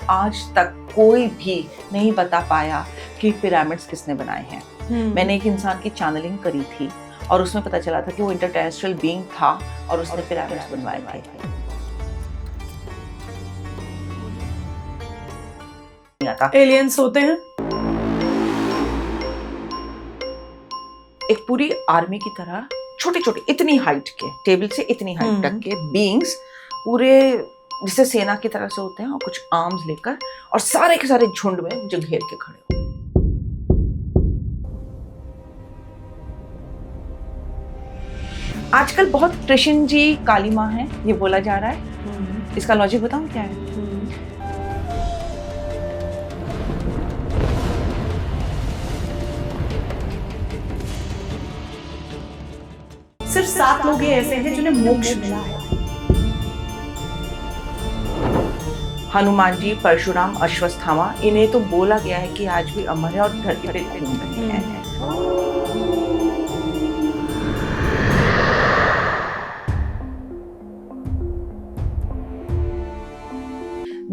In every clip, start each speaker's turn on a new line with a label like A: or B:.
A: आज तक कोई भी नहीं बता पाया कि पिरामिड्स किसने बनाए हैं। मैंने एक इंसान की चैनलिंग करी थी और उसमें पता चला था कि वो इंटरटेरेस्ट्रियल बीइंग था और उसने पिरामिड्स बनवाए थे।
B: एलियंस होते हैं
A: एक पूरी आर्मी की तरह, छोटे छोटे इतनी हाइट के, टेबल से इतनी हाइट तक के बीइंग्स, पूरे जैसे सेना की तरह से होते हैं, और कुछ आर्म्स लेकर और सारे के सारे झुंड में मुझे घेर के खड़े हो। आजकल बहुत कृष्ण जी काली माँ है ये बोला जा रहा है। इसका लॉजिक बताऊं क्या है?
B: सिर्फ 7 लोग ही ऐसे हैं जिन्हें मोक्ष मिला है।
A: हनुमान जी, परशुराम, अश्वत्थामा, इन्हें तो बोला गया है कि आज भी अमर है और धरती पे घूम रहे हैं।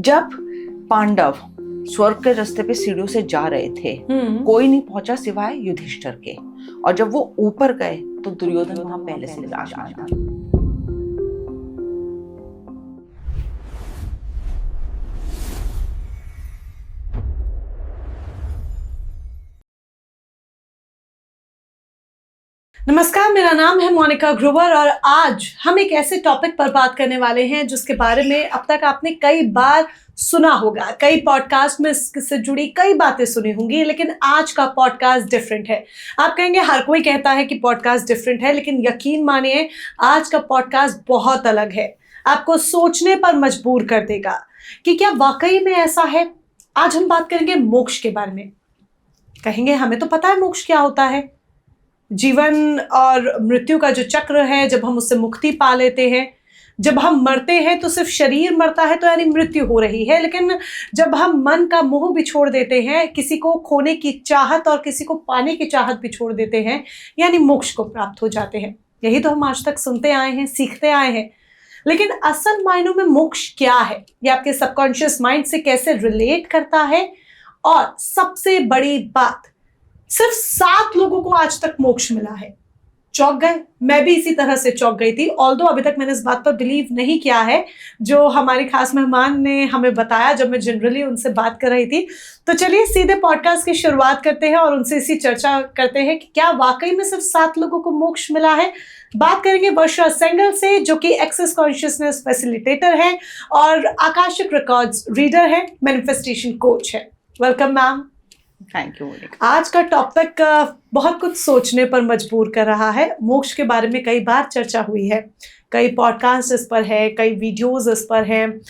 A: जब पांडव स्वर्ग के रास्ते पे सीढ़ियों से जा रहे थे, कोई नहीं पहुंचा सिवाय युधिष्ठिर के, और जब वो ऊपर गए तो दुर्योधन वहां पहले से विराजमान था।
B: नमस्कार, मेरा नाम है मोनिका ग्रोवर और आज हम एक ऐसे टॉपिक पर बात करने वाले हैं जिसके बारे में अब तक आपने कई बार सुना होगा, कई पॉडकास्ट में इससे जुड़ी कई बातें सुनी होंगी, लेकिन आज का पॉडकास्ट डिफरेंट है। आप कहेंगे हर कोई कहता है कि पॉडकास्ट डिफरेंट है, लेकिन यकीन मानिए आज का पॉडकास्ट बहुत अलग है। आपको सोचने पर मजबूर कर देगा कि क्या वाकई में ऐसा है। आज हम बात करेंगे मोक्ष के बारे में। कहेंगे हमें तो पता है मोक्ष क्या होता है, जीवन और मृत्यु का जो चक्र है, जब हम उससे मुक्ति पा लेते हैं, जब हम मरते हैं तो सिर्फ शरीर मरता है तो यानी मृत्यु हो रही है, लेकिन जब हम मन का मोह भी छोड़ देते हैं, किसी को खोने की चाहत और किसी को पाने की चाहत भी छोड़ देते हैं, यानी मोक्ष को प्राप्त हो जाते हैं। यही तो हम आज तक सुनते आए हैं, सीखते आए हैं। लेकिन असल मायनों में मोक्ष क्या है, ये आपके सबकॉन्शियस माइंड से कैसे रिलेट करता है, और सबसे बड़ी बात, सिर्फ 7 लोगों को आज तक मोक्ष मिला है। चौंक गए? मैं भी इसी तरह से चौंक गई थी, ऑल्दो अभी तक मैंने इस बात पर बिलीव नहीं किया है जो हमारी खास मेहमान ने हमें बताया जब मैं जनरली उनसे बात कर रही थी। तो चलिए सीधे पॉडकास्ट की शुरुआत करते हैं और उनसे इसी चर्चा करते हैं कि क्या वाकई में सिर्फ 7 लोगों को मोक्ष मिला है। बात करेंगे वर्षा सेंगल से, जो कि एक्सेस कॉन्शियसनेस फैसिलिटेटर है और आकाशिक रिकॉर्ड्स रीडर है, मैनिफेस्टेशन कोच है। Welcome ma'am.
A: Thank you Monica.
B: आज का टॉपिक बहुत कुछ सोचने पर मजबूर कर रहा है। मोक्ष के बारे में कई बार चर्चा हुई है, कई पॉडकास्ट इस पर है, कई वीडियोस इस पर हैं,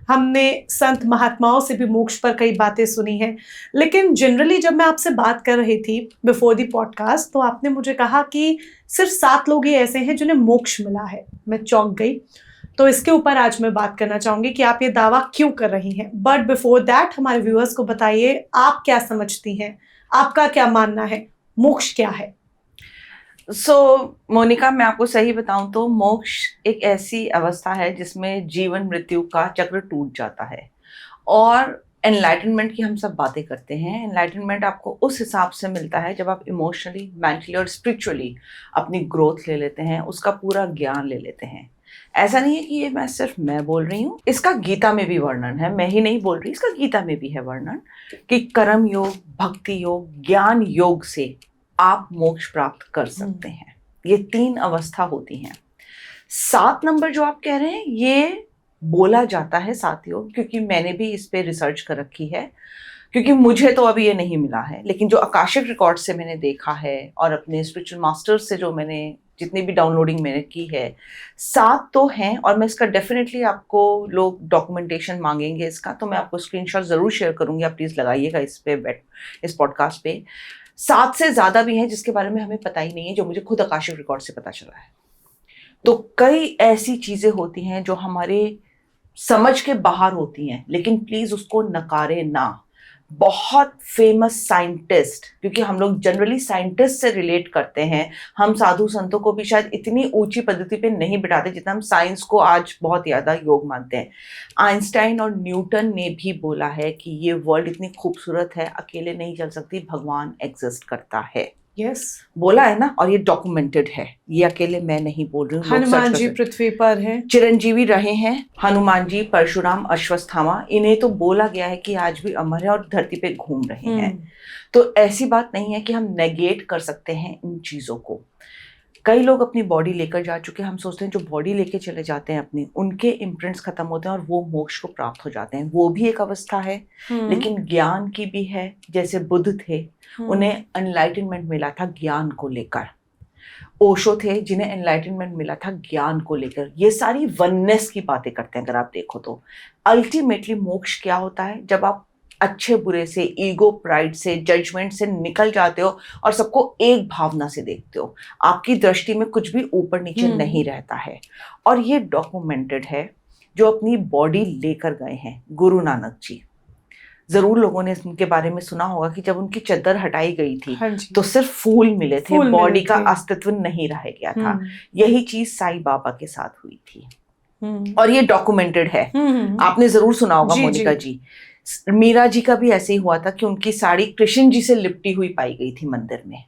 B: हमने संत महात्माओं से भी मोक्ष पर कई बातें सुनी हैं। लेकिन जनरली जब मैं आपसे बात कर रही थी बिफोर दी पॉडकास्ट, तो आपने मुझे कहा कि सिर्फ 7 लोग ही ऐसे हैं जिन्हें मोक्ष मिला है। मैं चौंक गई। तो इसके ऊपर आज मैं बात करना चाहूंगी कि आप ये दावा क्यों कर रही हैं। बट बिफोर दैट हमारे व्यूअर्स को बताइए, आप क्या समझती हैं, आपका क्या मानना है, मोक्ष क्या है?
A: मोनिका, मैं आपको सही बताऊं तो मोक्ष एक ऐसी अवस्था है जिसमें जीवन मृत्यु का चक्र टूट जाता है। और एनलाइटनमेंट की हम सब बातें करते हैं। एनलाइटनमेंट आपको उस हिसाब से मिलता है जब आप इमोशनली, मेंटली और स्पिरिचुअली अपनी ग्रोथ ले लेते हैं, उसका पूरा ज्ञान ले लेते हैं। ऐसा नहीं है कि ये मैं सिर्फ मैं बोल रही हूँ, इसका गीता में भी वर्णन है। मैं ही नहीं बोल रही, इसका गीता में भी है वर्णन कि कर्म योग, भक्ति योग, ज्ञान योग से आप मोक्ष प्राप्त कर सकते हैं। ये 3 अवस्था होती हैं। 7 नंबर जो आप कह रहे हैं, ये बोला जाता है 7 योग, क्योंकि मैंने भी इस पे रिसर्च कर रखी है, क्योंकि मुझे तो अभी ये नहीं मिला है। लेकिन जो आकाशिक रिकॉर्ड से मैंने देखा है और अपने स्पिरिचुअल मास्टर्स से जो मैंने जितनी भी डाउनलोडिंग मैंने की है, 7 तो हैं। और मैं इसका डेफिनेटली, आपको लोग डॉक्यूमेंटेशन मांगेंगे इसका, तो मैं आपको स्क्रीनशॉट ज़रूर शेयर करूंगी, आप प्लीज़ लगाइएगा इस पॉडकास्ट पे। 7 से ज़्यादा भी हैं जिसके बारे में हमें पता ही नहीं है, जो मुझे खुद आकाशिक रिकॉर्ड से पता चला है। तो कई ऐसी चीज़ें होती हैं जो हमारे समझ के बाहर होती हैं, लेकिन प्लीज़ उसको नकारे ना। बहुत फेमस साइंटिस्ट, क्योंकि हम लोग जनरली साइंटिस्ट से रिलेट करते हैं, हम साधु संतों को भी शायद इतनी ऊंची पद्धति पे नहीं बिठाते जितना हम साइंस को आज बहुत ज़्यादा योग मानते हैं। आइंस्टाइन और न्यूटन ने भी बोला है कि ये वर्ल्ड इतनी खूबसूरत है, अकेले नहीं चल सकती, भगवान एग्जिस्ट करता है।
B: यस,
A: बोला है ना, और ये डॉक्यूमेंटेड है, ये अकेले मैं नहीं बोल रही हूँ।
B: हनुमान जी पृथ्वी पर हैं,
A: चिरंजीवी रहे हैं हनुमान जी, परशुराम, अश्वत्थामा, इन्हें तो बोला गया है कि आज भी अमर है और धरती पे घूम रहे हैं। तो ऐसी बात नहीं है कि हम नेगेट कर सकते हैं इन चीज़ों को। कई लोग अपनी बॉडी लेकर जा चुके हैं, हम सोचते हैं जो बॉडी लेके चले जाते हैं अपनी, उनके इम्प्रिंट्स खत्म होते हैं और वो मोक्ष को प्राप्त हो जाते हैं। वो भी एक अवस्था है, लेकिन ज्ञान की भी है। जैसे बुद्ध थे, उन्हें एनलाइटनमेंट मिला था ज्ञान को लेकर। ओशो थे, जिन्हें एनलाइटनमेंट मिला था ज्ञान को लेकर। ये सारी वननेस की बातें करते हैं अगर आप देखो तो। अल्टीमेटली मोक्ष क्या होता है? जब आप अच्छे बुरे से, ईगो, प्राइड से, जजमेंट से निकल जाते हो और सबको एक भावना से देखते हो। आपकी दृष्टि में कुछ भी ऊपर नीचे नहीं रहता है। और ये डॉक्यूमेंटेड है, जो अपनी बॉडी लेकर गए हैं गुरु नानक जी। जरूर लोगों ने उनके बारे में सुना होगा कि जब उनकी चद्दर हटाई गई थी, तो सिर्फ फूल मिले थे, बॉडी का अस्तित्व नहीं रह गया था। यही चीज साईं बाबा के साथ हुई थी और ये डॉक्यूमेंटेड है। आपने जरूर सुना होगा मोनिका जी। मीरा जी का भी ऐसे ही हुआ था कि उनकी साड़ी कृष्ण जी से लिपटी हुई पाई गई थी मंदिर में,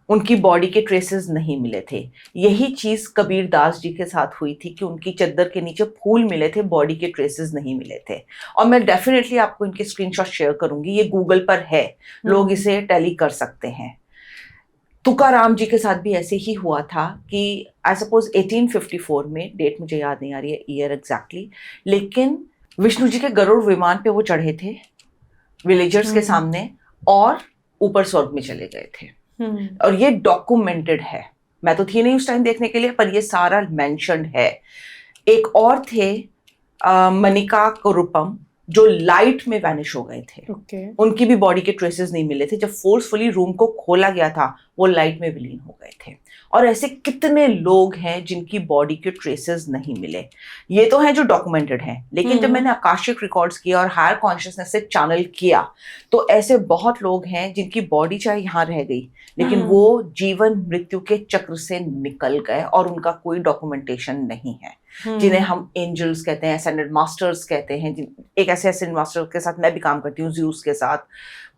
A: उनकी बॉडी के ट्रेसेस नहीं मिले थे। यही चीज कबीर दास जी के साथ हुई थी कि उनकी चद्दर के नीचे फूल मिले थे, बॉडी के ट्रेसेस नहीं मिले थे। और मैं डेफिनेटली आपको इनके स्क्रीनशॉट शेयर करूंगी, ये गूगल पर है, लोग इसे टैली कर सकते हैं। तुकाराम जी के साथ भी ऐसे ही हुआ था कि आई सपोज 1854 में, डेट मुझे याद नहीं आ रही है ईयर एग्जैक्टली, लेकिन विष्णु जी के गरुड़ विमान पे वो चढ़े थे विलेजर्स के सामने और ऊपर स्वर्ग में चले गए थे। और ये डॉक्यूमेंटेड है। मैं तो थी नहीं उस टाइम देखने के लिए, पर ये सारा मेंशन्ड है। एक और थे मनिका कुरुपम, जो लाइट में वैनिश हो गए थे। उनकी भी बॉडी के ट्रेसेस नहीं मिले थे। जब फोर्सफुली रूम को खोला गया था, वो लाइट में विलीन हो गए थे। और ऐसे कितने लोग हैं जिनकी बॉडी के ट्रेसेस नहीं मिले। ये तो है जो डॉक्यूमेंटेड हैं, लेकिन जब मैंने आकाशिक रिकॉर्ड्स किया और हायर कॉन्शियसनेस से चैनल किया, तो ऐसे बहुत लोग हैं जिनकी बॉडी चाहे यहाँ रह गई, लेकिन वो जीवन मृत्यु के चक्र से निकल गए और उनका कोई डॉक्यूमेंटेशन नहीं है। जिन्हें हम एंजल्स कहते हैं, एसेंडेड मास्टर्स कहते हैं। एक ऐसे एसेंडेड मास्टर के साथ मैं भी काम करती हूँ, ज़्यूस के साथ।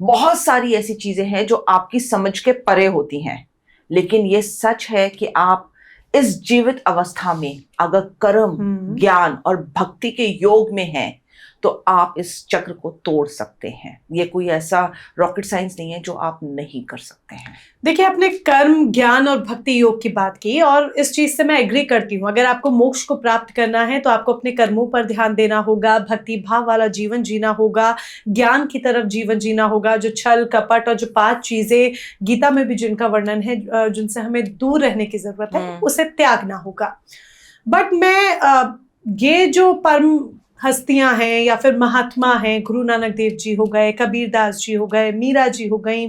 A: बहुत सारी ऐसी चीजें हैं जो आपकी समझ के परे होती हैं, लेकिन ये सच है कि आप इस जीवित अवस्था में अगर कर्म, ज्ञान और भक्ति के योग में हैं, तो आप इस चक्र को तोड़ सकते हैं। ये कोई ऐसा रॉकेट साइंस नहीं है जो आप नहीं कर सकते हैं।
B: देखिए, आपने कर्म, ज्ञान और भक्ति योग की बात की, और इस चीज से मैं एग्री करती हूँ। अगर आपको मोक्ष को प्राप्त करना है तो आपको अपने कर्मों पर ध्यान देना होगा, भक्ति भाव वाला जीवन जीना होगा, ज्ञान की तरफ जीवन जीना होगा। जो छल कपट और जो 5 चीजें गीता में भी जिनका वर्णन है, जिनसे हमें दूर रहने की जरूरत है, उसे त्यागना होगा। बट मैं ये जो परम हस्तियां हैं या फिर महात्मा हैं, गुरु नानक देव जी हो गए, कबीर दास जी हो गए, मीरा जी हो गई,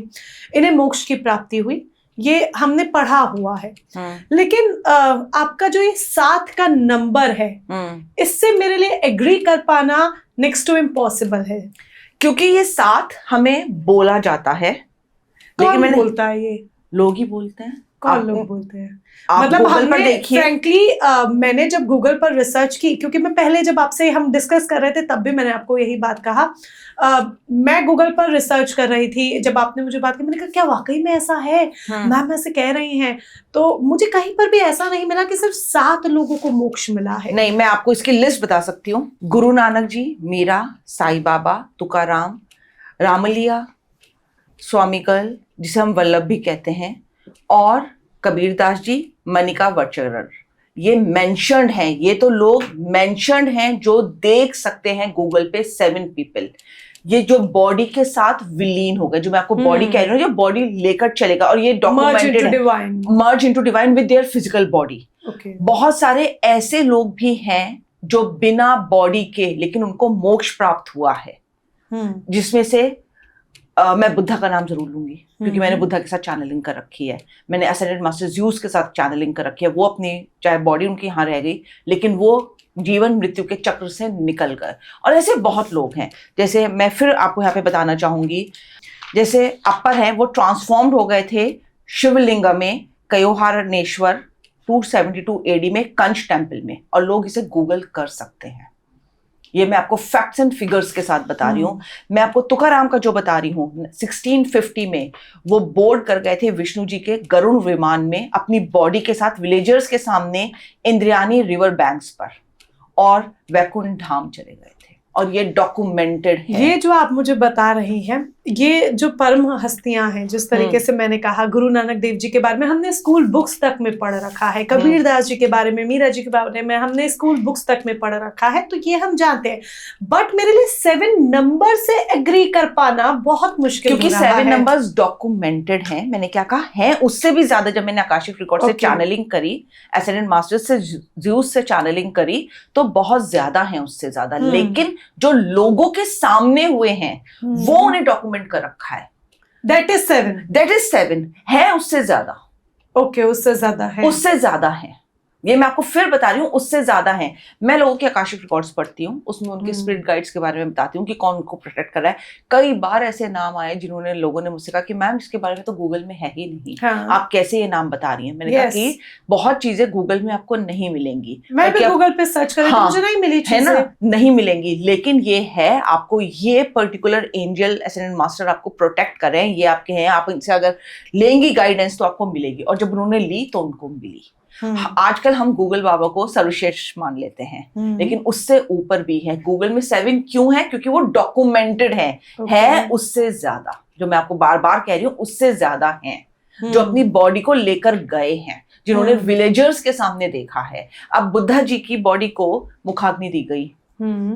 B: इन्हें मोक्ष की प्राप्ति हुई, ये हमने पढ़ा हुआ है। लेकिन आपका जो ये 7 का नंबर है, इससे मेरे लिए एग्री कर पाना नेक्स्ट टू इम्पॉसिबल है।
A: क्योंकि ये 7 हमें बोला जाता है,
B: लेकिन बोलता है ये?
A: लोग ही बोलते हैं।
B: कौन लोग बोलते हैं? मतलब हमने फ्रैंकली मैंने जब गूगल पर रिसर्च की, क्योंकि मैं पहले जब आपसे हम डिस्कस कर रहे थे तब भी मैंने आपको यही बात कहा, मैं गूगल पर रिसर्च कर रही थी। जब आपने मुझे बात की, मैंने कहा क्या वाकई में ऐसा है? मैम ऐसे कह रही हैं, तो मुझे कहीं पर भी ऐसा नहीं मिला कि सिर्फ 7 लोगों को मोक्ष मिला है।
A: नहीं, मैं आपको इसकी लिस्ट बता सकती हूँ। गुरु नानक जी, मीरा, साईं बाबा, तुकाराम, रामलिया, स्वामीकल, जिसे हम वल्लभ भी कहते हैं, और कबीरदास जी, मनिका वटचरर, ये मेंशन्ड हैं। ये तो लोग मेंशन्ड हैं जो देख सकते हैं गूगल पे। 7 पीपल, ये जो बॉडी के साथ विलीन हो गए, जो मैं आपको बॉडी कह रही हूँ, जो बॉडी लेकर चलेगा, और ये डॉक्यूमेंटेड है, merge into divine with their physical body. बहुत सारे ऐसे लोग भी हैं जो बिना बॉडी के, लेकिन उनको मोक्ष प्राप्त हुआ है, जिसमें से मैं बुद्धा का नाम जरूर लूंगी, क्योंकि मैंने बुद्धा के साथ चैनलिंग कर रखी है, मैंने असेंडेड मास्टर ज़्यूस के साथ चैनलिंग कर रखी है। वो अपनी चाहे बॉडी उनकी यहाँ रह गई, लेकिन वो जीवन मृत्यु के चक्र से निकल गए। और ऐसे बहुत लोग हैं, जैसे मैं फिर आपको यहाँ पे बताना चाहूंगी, जैसे अपर हैं, वो ट्रांसफॉर्म्ड हो गए थे शिवलिंग में कयोहारणेश्वर 272 AD में कंच टेम्पल में, और लोग इसे गूगल कर सकते हैं। ये मैं आपको फैक्ट्स एंड फिगर्स के साथ बता रही हूँ। मैं आपको तुकाराम का जो बता रही हूँ, 1650 में वो बोर्ड कर गए थे विष्णु जी के गरुड़ विमान में अपनी बॉडी के साथ विलेजर्स के सामने इंद्रायणी रिवर बैंक्स पर, और वैकुंठ धाम चले गए थे, और ये डॉक्यूमेंटेड है।
B: ये जो आप मुझे बता रही हैं, ये जो परम हस्तियां हैं, जिस तरीके से मैंने कहा गुरु नानक देव जी के बारे में हमने स्कूल बुक्स तक में पढ़ रखा है, कबीर दास जी के बारे में, मीरा जी के बारे में हमने स्कूल बुक्स तक में पढ़ रखा है, तो ये हम जानते हैं। बट मेरे लिए 7 नंबर से एग्री कर पाना बहुत मुश्किल,
A: क्योंकि 7 नंबर्स डॉक्यूमेंटेड हैं। मैंने क्या कहा है, उससे भी ज्यादा। जब मैंने आकाशिक रिकॉर्ड से चैनलिंग करी, एसेंडेड मास्टर्स से, ज़्यूस से चैनलिंग करी, तो बहुत ज्यादा है उससे ज्यादा। लेकिन जो लोगों के सामने हुए हैं वो उन्हें डॉक्यूमेंट कर रखा है।
B: दैट इज 7
A: है, उससे ज्यादा।
B: ओके, उससे ज्यादा है। ये मैं आपको फिर बता रही हूँ, उससे ज्यादा है। मैं लोगों के आकाशिक रिकॉर्ड्स पढ़ती हूँ, उसमें उनके स्पिरिट गाइड्स के बारे में बताती हूँ कि कौन उनको प्रोटेक्ट कर रहा है। कई बार ऐसे नाम आए जिन्होंने, लोगों ने मुझसे कहा कि मैम इसके बारे में तो गूगल में है ही नहीं, आप कैसे ये नाम बता रही हैं। मैंने कहा कि बहुत चीजें गूगल में आपको नहीं मिलेंगी। मैं भी गूगल पे सर्च करें तो मुझे नहीं मिली,
A: है ना, नहीं मिलेंगी। लेकिन ये है, आपको ये पर्टिकुलर एंजल एसेंडेड मास्टर आपको प्रोटेक्ट कर रहे हैं, ये आपके हैं, आप इनसे अगर लेंगी गाइडेंस तो आपको मिलेगी। और जब उन्होंने ली तो उनको मिली। आजकल हम गूगल बाबा को सर्वश्रेष्ठ मान लेते हैं, लेकिन उससे ऊपर भी है। गूगल में 7 क्यों है? क्योंकि वो डॉक्यूमेंटेड है उससे ज्यादा। जो मैं आपको बार बार कह रही हूँ, उससे ज्यादा है जो अपनी बॉडी को लेकर गए हैं, जिन्होंने विलेजर्स के सामने देखा है। अब बुद्धा जी की बॉडी को मुखाग्नि दी गई,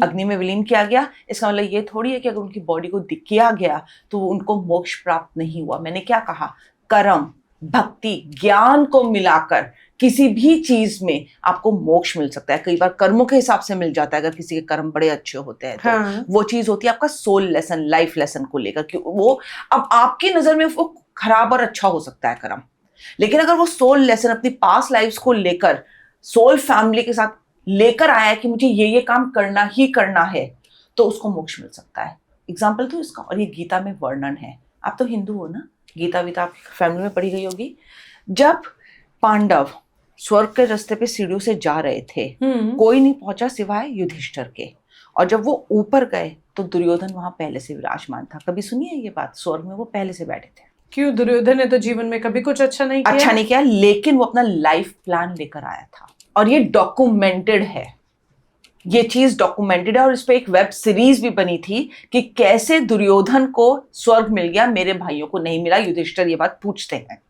A: अग्नि में विलीन किया गया। इसका मतलब ये थोड़ी है कि अगर उनकी बॉडी को किया गया तो उनको मोक्ष प्राप्त नहीं हुआ। मैंने क्या कहा, कर्म, भक्ति, ज्ञान को मिलाकर किसी भी चीज में आपको मोक्ष मिल सकता है। कई बार कर्मों के हिसाब से मिल जाता है, अगर किसी के कर्म बड़े अच्छे होते हैं तो वो चीज होती है आपका सोल लेसन, लाइफ लेसन को लेकर। कि वो अब आपकी नजर में वो खराब और अच्छा हो सकता है कर्म, लेकिन अगर वो सोल लेसन अपनी पास्ट लाइफ्स को लेकर सोल फैमिली के साथ लेकर आया है कि मुझे ये काम करना ही करना है, तो उसको मोक्ष मिल सकता है। एग्जाम्पल तो इसका, और ये गीता में वर्णन है। आप तो हिंदू हो ना, गीता वीता आप फैमिली में पढ़ी गई होगी। जब पांडव स्वर्ग के रास्ते पे सीढ़ियों से जा रहे थे, कोई नहीं पहुंचा सिवाय युधिष्ठिर के, और जब वो ऊपर गए तो दुर्योधन वहां पहले से विराजमान था। कभी सुनी है ये बात? स्वर्ग में वो पहले से बैठे थे।
B: क्यों? दुर्योधन ने तो जीवन में कभी कुछ अच्छा नहीं किया,
A: लेकिन वो अपना लाइफ प्लान लेकर आया था, और ये डॉक्यूमेंटेड है। ये चीज डॉक्यूमेंटेड है, और इस पे एक वेब सीरीज भी बनी थी कि कैसे दुर्योधन को स्वर्ग मिल गया, मेरे भाइयों को नहीं मिला। युधिष्ठिर ये बात पूछते हैं।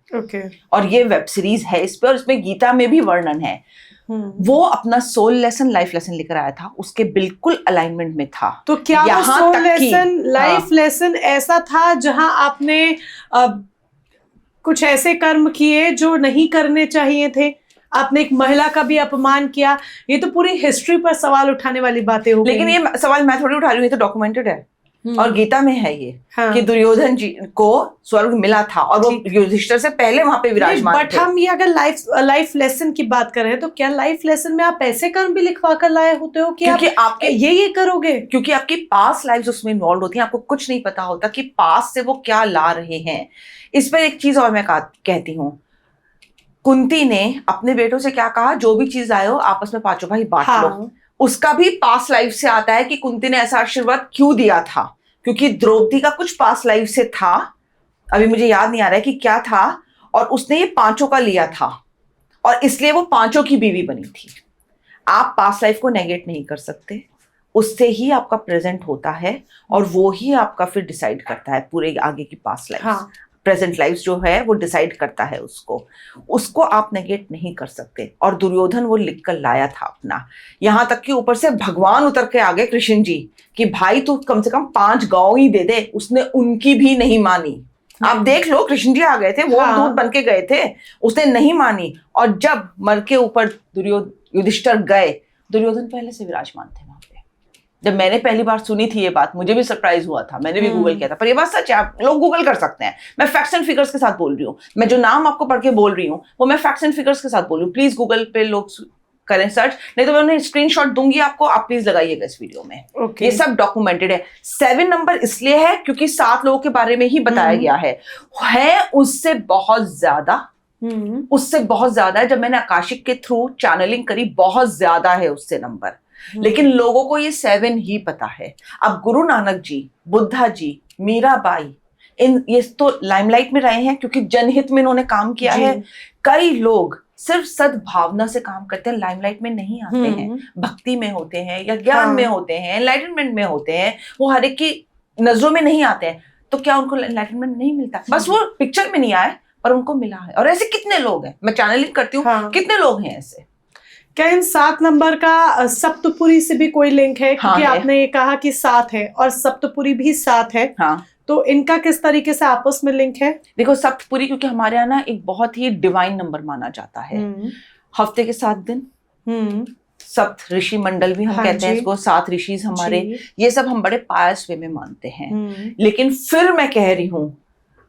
A: और ये वेब सीरीज है इस पे, और इसमें गीता में भी वर्णन है। वो अपना सोल लेसन, लाइफ लेसन लेकर आया था, उसके बिल्कुल अलाइनमेंट में था।
B: तो क्या वो सोल लेसन, लाइफ लेसन ऐसा था जहां आपने कुछ ऐसे कर्म किए जो नहीं करने चाहिए थे? आपने एक महिला का भी अपमान किया। ये तो पूरी हिस्ट्री पर सवाल उठाने वाली बातें हो गई।
A: लेकिन ये सवाल मैं थोड़ी उठा रही हूँ, ये तो डॉक्यूमेंटेड है और गीता में है ये। कि दुर्योधन जी को स्वर्ग मिला था और वो युधिष्ठिर से पहले वहां पे विराजमान थे।
B: बट हम ये अगर लाइफ लेसन की बात कर रहे हैं, तो क्या लाइफ लेसन में आप ऐसे कर्म भी लिखवा कर लाए होते हो कि
A: क्योंकि आपके
B: ये करोगे?
A: क्योंकि आपकी पास्ट लाइफ उसमें इन्वॉल्व होती है, आपको कुछ नहीं पता होता कि पास्ट से वो क्या ला रहे हैं। इस पर एक चीज और मैं कहती हूँ, कुंती ने अपने बेटों से क्या कहा, जो भी चीज आए हो आपस में पांचों भाई बांट लो। उसका भी पास्ट लाइफ से आता है कि कुंती ने ऐसा आशीर्वाद क्यों दिया था, क्योंकि द्रौपदी का कुछ पास्ट लाइफ से था, अभी मुझे याद नहीं आ रहा है कि क्या था, और उसने ये पांचों का लिया था और इसलिए वो पांचों की बीवी बनी थी। आप पास्ट लाइफ को नेगेट नहीं कर सकते, उससे ही आपका प्रेजेंट होता है और वो ही आपका फिर डिसाइड करता है पूरे आगे की पास्ट लाइफ। प्रेजेंट लाइफ जो है वो डिसाइड करता है उसको आप नेगेट नहीं कर सकते। और दुर्योधन वो लिख कर लाया था अपना, यहाँ तक कि ऊपर से भगवान उतर के आ गए कृष्ण जी कि भाई तू कम से कम 5 गांव ही दे दे। उसने उनकी भी नहीं मानी। आप देख लो, कृष्ण जी आ गए थे, वो दूत बन के गए थे, उसने नहीं मानी। और जब मर के ऊपर युधिष्ठिर गए, दुर्योधन पहले से विराजमान थे वहां पे। जब मैंने पहली बार सुनी थी ये बात, मुझे भी सरप्राइज हुआ था, मैंने भी गूगल किया था, पर ये बात सच है, आप लोग गूगल कर सकते हैं। मैं फैक्ट्स एंड फिगर्स के साथ बोल रही हूँ, मैं जो नाम आपको पढ़ के बोल रही हूँ वो मैं फैक्ट्स एंड फिगर्स के साथ बोल रही हूँ। प्लीज गूगल पे लोग करें सर्च, नहीं तो मैं उन्हें स्क्रीनशॉट दूंगी आपको, आप प्लीज लगाइएगा इस वीडियो में। ये सब डॉक्यूमेंटेड है। 7 नंबर इसलिए है क्योंकि 7 लोगों के बारे में ही बताया गया है उससे बहुत ज्यादा, उससे बहुत ज्यादा है। जब मैंने आकाशिक के थ्रू चैनलिंग करी, बहुत ज्यादा है उससे नंबर, लेकिन लोगों को ये 7 ही पता है। अब गुरु नानक जी, बुद्धा जी, मीराबाई, ये तो लाइमलाइट में रहे हैं क्योंकि जनहित में इन्होंने काम किया है। कई लोग सिर्फ सद्भावना से काम करते हैं, लाइमलाइट में नहीं आते हैं, भक्ति में होते हैं या ज्ञान में होते हैं, एनलाइटनमेंट में होते हैं, वो हर एक की नजरों में नहीं आते हैं। तो क्या उनको एनलाइटनमेंट नहीं मिलता? बस वो पिक्चर में नहीं आए पर उनको मिला है। और ऐसे कितने लोग हैं, मैं चैनलिंग करती हूँ, कितने लोग हैं ऐसे।
B: क्या इन 7 नंबर का सप्तपुरी से भी कोई लिंक है? क्योंकि आपने ये कहा कि 7 है और सप्तपुरी भी 7 है, तो इनका किस तरीके से आपस में लिंक है? देखो,
A: सप्तपुरी क्योंकि हमारे यहाँ ना एक बहुत ही डिवाइन नंबर माना जाता है। हफ्ते के 7 दिन, सप्त ऋषि मंडल भी हम कहते हैं इसको, 7 ऋषि हमारे, ये सब हम बड़े पायस वे में मानते हैं। लेकिन फिर मैं कह रही हूँ,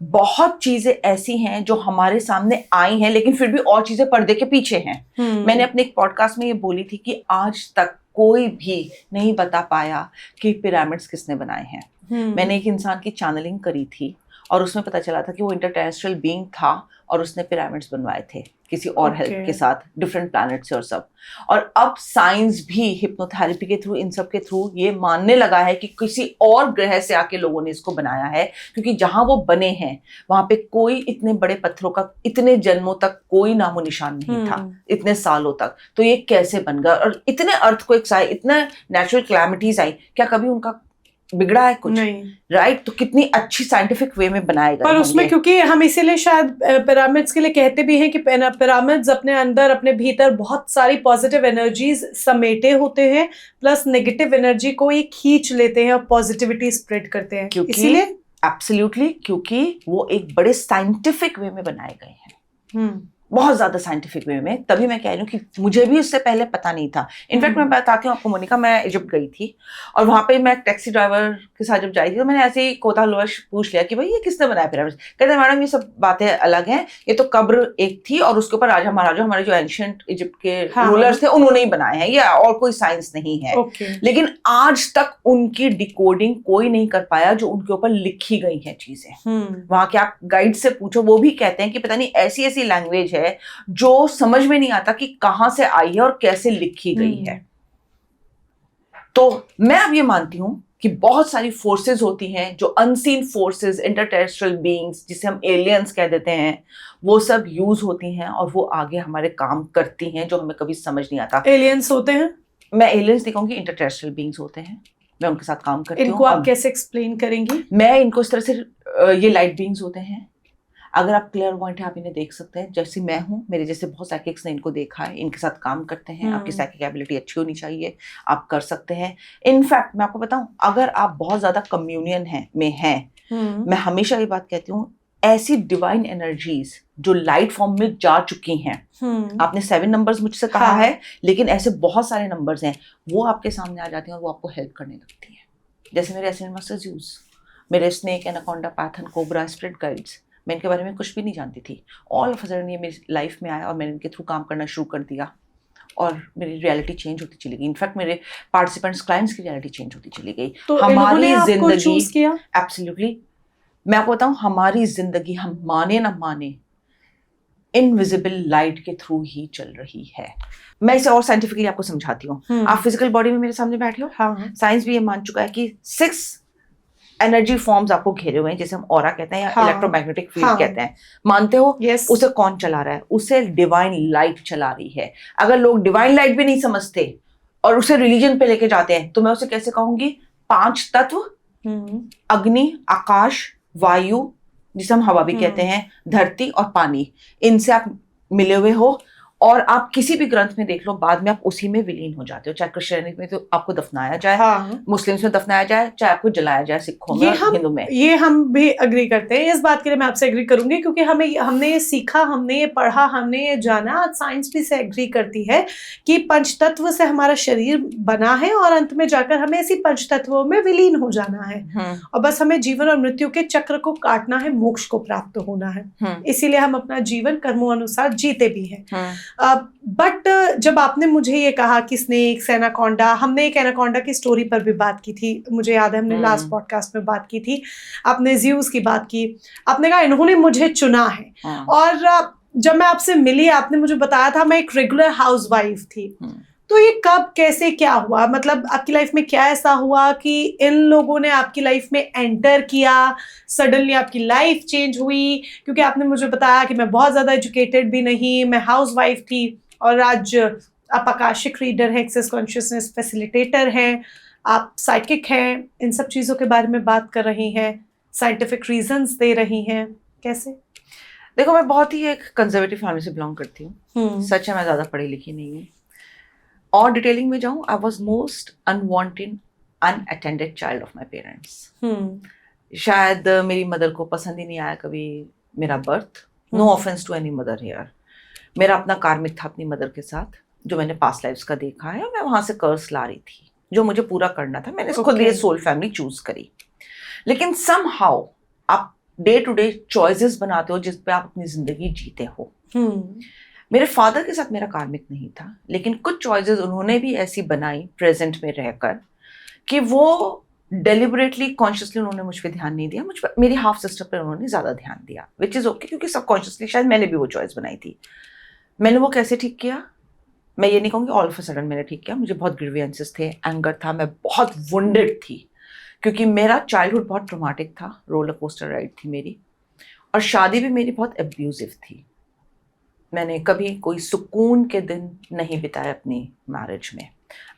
A: बहुत चीजें ऐसी हैं जो हमारे सामने आई हैं, लेकिन फिर भी और चीजें पर्दे के पीछे हैं। मैंने अपने एक पॉडकास्ट में ये बोली थी कि आज तक कोई भी नहीं बता पाया कि पिरामिड्स किसने बनाए हैं। मैंने एक इंसान की चैनलिंग करी थी और उसमें पता चला था कि वो इंटरटेरेस्ट्रियल बीइंग था और उसने पिरामिड्स बनवाए थे किसी और हेल्प के साथ, डिफरेंट प्लैनेट से और सब। और अब साइंस भी हिप्नोथेरेपी के थ्रू, इन सब के थ्रू ये मानने लगा है कि किसी और ग्रह से आके लोगों ने इसको बनाया है, क्योंकि जहां वो बने हैं वहां पे कोई इतने बड़े पत्थरों का इतने जन्मों तक कोई नामो निशान नहीं था, इतने सालों तक। तो ये कैसे बन गया? और इतने अर्थक्वेक्स आए, इतने नेचुरल कैलामिटीज आई, क्या कभी उनका बिगड़ा है कुछ? नहीं, राइट? तो कितनी अच्छी साइंटिफिक वे में बनाए गए।
B: पर उसमें क्योंकि हम इसीलिए शायद पिरामिड्स के लिए कहते भी हैं कि पिरामिड्स अपने अंदर, अपने भीतर बहुत सारी पॉजिटिव एनर्जीज समेटे होते हैं, प्लस नेगेटिव एनर्जी को ये खींच लेते हैं और पॉजिटिविटी स्प्रेड करते हैं, इसीलिए।
A: एब्सोल्युटली, क्योंकि वो एक बड़े साइंटिफिक वे में बनाए गए हैं, बहुत ज्यादा साइंटिफिक वे में। तभी मैं कह रही हूँ कि मुझे भी उससे पहले पता नहीं था। इनफैक्ट मैं बताती हूँ आपको मोनिका, मैं इजिप्ट गई थी और वहां पे मैं टैक्सी ड्राइवर के साथ जब जाई थी तो मैंने ऐसे ही कोताहलवश पूछ लिया कि भाई ये किसने बनाया पिरामिड? कहते मैडम ये सब बातें अलग हैं, ये तो कब्र एक थी और उसके ऊपर राजा महाराजा, हमारे जो एंशिएंट इजिप्ट के रूलर्स थे, उन्होंने ही बनाए हैं, या और कोई साइंस नहीं है। लेकिन आज तक उनकी डिकोडिंग कोई नहीं कर पाया जो उनके ऊपर लिखी गई है चीजें। वहां के आप गाइड से पूछो, वो भी कहते हैं कि पता नहीं ऐसी ऐसी लैंग्वेज है जो समझ में नहीं आता कि कहां से आई है और कैसे लिखी गई है। तो मैं अब ये मानती हूं कि बहुत सारी फोर्सेस होती हैं, जो अनसीन फोर्सेस, इंटरटेरेस्ट्रियल बीइंग्स जिसे हम एलियंस कह देते हैं, वो सब यूज होती हैं और वो आगे हमारे काम करती हैं जो हमें कभी समझ नहीं आता।
B: एलियंस होते हैं?
A: मैं एलियंस नहीं कहूंगी, इंटरटेरेस्ट्रियल बीइंग्स होते हैं, मैं उनके साथ काम करती हूँ।
B: इनको आप कैसे एक्सप्लेन करेंगी?
A: मैं इनको इस तरह से, ये लाइट बीइंग्स होते हैं। अगर आप क्लियरवॉयंट है, आप इन्हें देख सकते हैं, जैसे मैं हूँ, मेरे जैसे बहुत साइकिक्स ने इनको देखा है, इनके साथ काम करते हैं। आपकी साइकिक एबिलिटी अच्छी होनी चाहिए, आप कर सकते हैं। इनफैक्ट मैं आपको बताऊं, अगर आप बहुत ज्यादा कम्युनियन में हैं, मैं हमेशा ये बात कहती हूँ, ऐसी डिवाइन एनर्जीज जो लाइट फॉर्म में जा चुकी हैं, आपने 7 नंबर्स मुझसे कहा है, लेकिन ऐसे बहुत सारे नंबर्स हैं, वो आपके सामने आ जाती हैं और वो आपको हेल्प करने लगती हैं। जैसे मेरे एसेंट मास्टर्स यूज, मेरे snake, anaconda, Python, cobra, spirit guides, मैं इनके बारे में कुछ भी नहीं जानती थी। ऑल ऑफ अ सडन ये मेरी लाइफ में आया और मैंने इनके थ्रू काम करना शुरू कर दिया और मेरी रियलिटी चेंज होती चली गई। इनफैक्ट मेरे पार्टिसिपेंट्स, क्लाइंट्स की रियलिटी चेंज होती चली गई।
B: तो हमारी जिंदगी,
A: एब्सोल्युटली, मैं आपको बताऊं, हमारी जिंदगी, हम माने ना माने, इनविजिबल लाइट के थ्रू ही चल रही है। मैं इसे और साइंटिफिकली आपको समझाती हूँ। आप फिजिकल बॉडी में मेरे सामने बैठे हो, साइंस भी ये मान चुका है कि 6 एनर्जी फॉर्म्स आपको घेरे हुए हैं, जैसे हम ऑरा कहते हैं या इलेक्ट्रोमैग्नेटिक फील्ड कहते हैं। मानते हो? उसे कौन चला रहा है? उसे डिवाइन लाइट चला रही है। अगर लोग डिवाइन लाइट भी नहीं समझते और उसे रिलीजन पे लेके जाते हैं, तो मैं उसे कैसे कहूंगी? 5 तत्व, अग्नि, आकाश, वायु, जिसे हम हवा भी कहते हैं, धरती और पानी, इनसे आप मिले हुए हो और आप किसी भी ग्रंथ में देख लो, बाद में आप उसी में विलीन हो जाते हो। चाहे क्रिश्चियनिटी में तो आपको दफनाया जाए,
B: हाँ,
A: मुस्लिम्स में दफनाया जाए, चाहे आपको जलाया जाए सिखों में, हिंदू में।
B: ये हम भी अग्री करते हैं। इस बात के लिए मैं आपसे एग्री करूंगी, क्योंकि हमने ये सीखा, हमने ये पढ़ा, हमने ये जाना। आज साइंस भी से एग्री करती है कि पंचतत्व से हमारा शरीर बना है और अंत में जाकर हमें इसी पंचतत्वों में विलीन हो जाना है। और बस हमें जीवन और मृत्यु के चक्र को काटना है, मोक्ष को प्राप्त होना है। इसीलिए हम अपना जीवन कर्मों अनुसार जीते भी हैं। बट जब आपने मुझे ये कहा कि स्नेक्स, एनाकोंडा, हमने एक एनाकोंडा की स्टोरी पर भी बात की थी, मुझे याद है हमने लास्ट पॉडकास्ट में बात की थी। आपने ज़्यूस की बात की, आपने कहा इन्होंने मुझे चुना है। और जब मैं आपसे मिली, आपने मुझे बताया था मैं एक रेगुलर हाउसवाइफ थी। तो ये कब, कैसे, क्या हुआ? मतलब आपकी लाइफ में क्या ऐसा हुआ कि इन लोगों ने आपकी लाइफ में एंटर किया, सडनली आपकी लाइफ चेंज हुई? क्योंकि आपने मुझे बताया कि मैं बहुत ज़्यादा एजुकेटेड भी नहीं, मैं हाउसवाइफ थी, और आज आप आकाशिक रीडर हैं, एक्सेस कॉन्शियसनेस फैसिलिटेटर हैं, आप साइकिक हैं, इन सब चीज़ों के बारे में बात कर रही हैं, साइंटिफिक रीजंस दे रही हैं। कैसे?
A: देखो, मैं बहुत ही एक कंजर्वेटिव फैमिली से बिलोंग करती हूँ। सच है, मैं ज़्यादा पढ़ी लिखी नहीं हूँ। और डिटेलिंग में जाऊँ, I was most unwanted unattended child of my parents. शायद मेरी मदर को पसंद ही नहीं आया कभी मेरा birth. No offence to any mother here. मेरा अपना कार्मिक था अपनी मदर के साथ, जो मैंने पास्ट लाइफ्स का देखा है, और मैं वहाँ से कर्स ला रही थी जो मुझे पूरा करना था। मैंने खुद ये सोल फैमिली चूज करी। लेकिन समहाउ आप डे टू डे चॉइसेस बनाते हो जिस पे आप अपनी जिंदगी जीते हो। मेरे फादर के साथ मेरा कार्मिक नहीं था, लेकिन कुछ चॉइसेस उन्होंने भी ऐसी बनाई प्रेजेंट में रहकर कि वो डेलिबरेटली, कॉन्शियसली उन्होंने मुझ पर ध्यान नहीं दिया। मुझ पर, मेरी हाफ सिस्टर पर उन्होंने ज़्यादा ध्यान दिया, विच इज़ ओके, क्योंकि सबकॉन्शियसली शायद मैंने भी वो चॉइस बनाई थी। मैंने वो कैसे ठीक किया? मैं ये नहीं कहूँगी ऑल ऑफ अ सडन मैंने ठीक किया। मुझे बहुत ग्रीवियंसेस थे, एंगर था, मैं बहुत वुंडेड थी, क्योंकि मेरा चाइल्डहुड बहुत ट्रॉमेटिक था। रोलर कोस्टर राइड थी मेरी, और शादी भी मेरी बहुत एब्यूजिव थी। मैंने कभी कोई सुकून के दिन नहीं बिताए अपनी मैरिज में,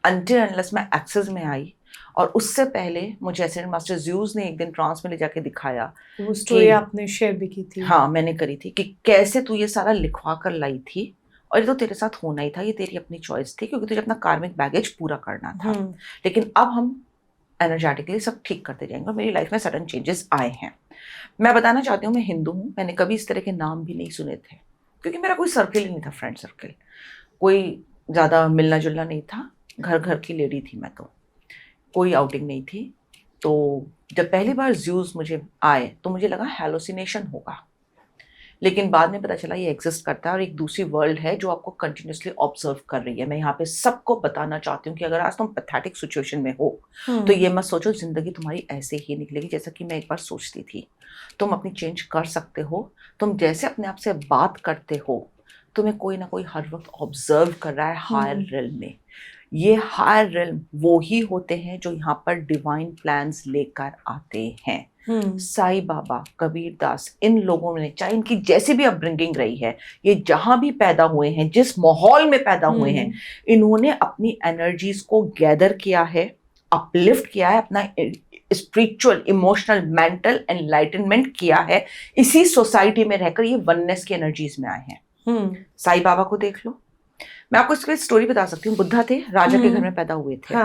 A: अनटिल अनलेस मैं एक्सेस में आई। और उससे पहले मुझे एसेंडेंट मास्टर ज़्यूस ने एक दिन ट्रांस में ले जाके दिखाया।
B: वो स्टोरी आपने शेयर भी की थी।
A: हाँ, मैंने करी थी कि कैसे तू ये सारा लिखवा कर लाई थी, और ये तो तेरे साथ होना ही था, ये तेरी अपनी चॉइस थी, क्योंकि तुझे अपना कार्मिक बैगेज पूरा करना था। लेकिन अब हम एनर्जेटिकली सब ठीक करते जाएंगे, और मेरी लाइफ में सडन चेंजेस आए हैं। मैं बताना चाहती हूँ, मैं हिंदू हूँ। मैंने कभी इस तरह के नाम भी नहीं सुने थे, क्योंकि मेरा कोई सर्कल ही नहीं था, फ्रेंड सर्कल, कोई ज़्यादा मिलना जुलना नहीं था। घर घर की लेडी थी मैं, तो कोई आउटिंग नहीं थी। तो जब पहली बार ज़्यूस मुझे आए तो मुझे लगा हैलोसिनेशन होगा, लेकिन बाद में पता चला ये एग्जिस्ट करता है, और एक दूसरी वर्ल्ड है जो आपको कंटिन्यूसली ऑब्जर्व कर रही है। मैं यहाँ पे सबको बताना चाहती हूँ कि अगर आज तुम पैथेटिक सिचुएशन में हो तो ये मत सोचो ज़िंदगी तुम्हारी ऐसे ही निकलेगी जैसा कि मैं एक बार सोचती थी। तुम अपनी चेंज कर सकते हो। तुम जैसे अपने आप से बात करते हो, तुम्हें कोई ना कोई हर वक्त ऑब्जर्व कर रहा है हायर रिल्म में। ये हायर रिल्म वो ही होते हैं जो यहाँ पर डिवाइन प्लान्स लेकर आते हैं। साईं बाबा, कबीर दास, इन लोगों ने, चाहे इनकी जैसी भी अपब्रिंगिंग रही है, ये जहां भी पैदा हुए हैं, जिस माहौल में पैदा हुए हैं, इन्होंने अपनी एनर्जीज को गैदर किया है, अपलिफ्ट किया है, अपना स्पिरिचुअल, इमोशनल, मेंटल एनलाइटनमेंट किया है। इसी सोसाइटी में रहकर ये वननेस की एनर्जीज में आए हैं। साईं बाबा को देख लो। मैं आपको इसकी स्टोरी बता सकती हूँ। बुद्धा थे, राजा के घर में पैदा हुए थे।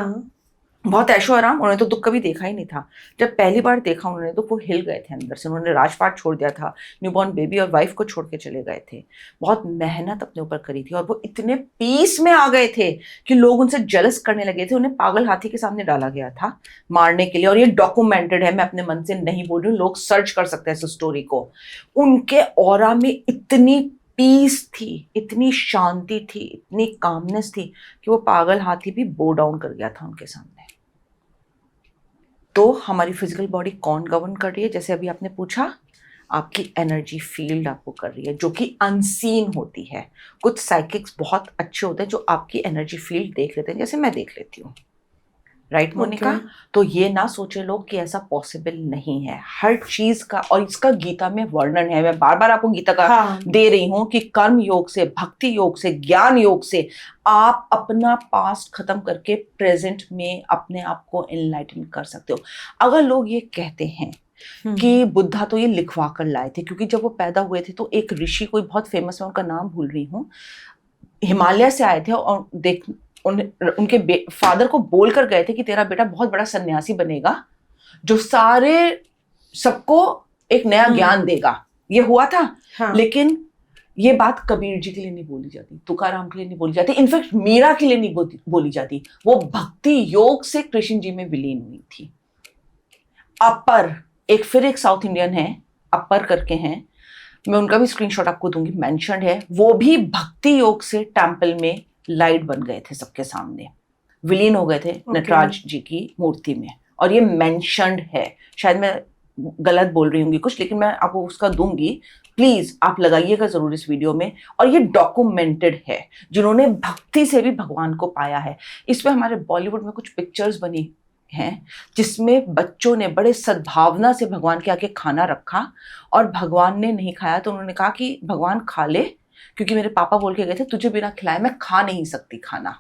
A: बहुत ऐशो आराम, उन्होंने तो दुख कभी देखा ही नहीं था। जब पहली बार देखा उन्होंने तो वो हिल गए थे अंदर से। उन्होंने राजपाट छोड़ दिया था, न्यूबॉर्न बेबी और वाइफ को छोड़ के चले गए थे। बहुत मेहनत अपने ऊपर करी थी, और वो इतने पीस में आ गए थे कि लोग उनसे जेलस करने लगे थे। उन्हें पागल हाथी के सामने डाला गया था मारने के लिए, और ये डॉक्यूमेंटेड है, मैं अपने मन से नहीं बोल रही हूँ, लोग सर्च कर सकते हैं इस स्टोरी को। उनके ऑरा में इतनी पीस थी, इतनी शांति थी, इतनी कामनेस थी कि वो पागल हाथी भी बो डाउन कर गया था उनके सामने। तो हमारी फिजिकल बॉडी कौन गवर्न कर रही है? जैसे अभी आपने पूछा, आपकी एनर्जी फील्ड आपको कर रही है, जो कि अनसीन होती है। कुछ साइकिक्स बहुत अच्छे होते हैं जो आपकी एनर्जी फील्ड देख लेते हैं, जैसे मैं देख लेती हूँ। राइट मोनिका? तो ये ना सोचे लोग कि ऐसा पॉसिबल नहीं है। हर चीज का, और इसका गीता में वर्णन है। मैं बार बार आपको गीता का दे रही हूँ कि कर्म योग से, भक्ति योग से, ज्ञान योग से आप अपना पास्ट खत्म करके प्रेजेंट में अपने आप को एनलाइटन कर सकते हो। अगर लोग ये कहते हैं कि बुद्धा तो ये लिखवा कर लाए थे, क्योंकि जब वो पैदा हुए थे तो एक ऋषि, कोई बहुत फेमस है, उनका नाम भूल रही हूँ, हिमालय से आए थे और उनके फादर को बोल कर गए थे कि तेरा बेटा बहुत बड़ा सन्यासी बनेगा जो सारे सबको एक नया ज्ञान देगा। ये हुआ था।
B: हाँ।
A: लेकिन ये बात कबीर जी के लिए नहीं बोली जाती, तुकाराम के लिए नहीं बोली जाती, इनफैक्ट मीरा के लिए नहीं बोली जाती। वो भक्ति योग से कृष्ण जी में विलीन हुई थी। अपर एक साउथ इंडियन है, अपर करके हैं, मैं उनका भी स्क्रीनशॉट आपको दूंगी, मेंशन्ड है। वो भी भक्ति योग से टेम्पल में लाइट बन गए थे, सबके सामने विलीन हो गए थे नटराज जी की मूर्ति में, और ये मेंशन्ड है। शायद मैं गलत बोल रही होंगी कुछ, लेकिन मैं आपको उसका दूंगी, प्लीज आप लगाइएगा जरूर इस वीडियो में। और ये डॉक्यूमेंटेड है, जिन्होंने भक्ति से भी भगवान को पाया है। इस पे हमारे बॉलीवुड में कुछ पिक्चर्स बनी हैं जिसमें बच्चों ने बड़े सद्भावना से भगवान के आगे खाना रखा और भगवान ने नहीं खाया तो उन्होंने कहा कि भगवान खा ले, क्योंकि मेरे पापा बोल के गए थे तुझे बिना खिलाए मैं खा नहीं सकती खाना।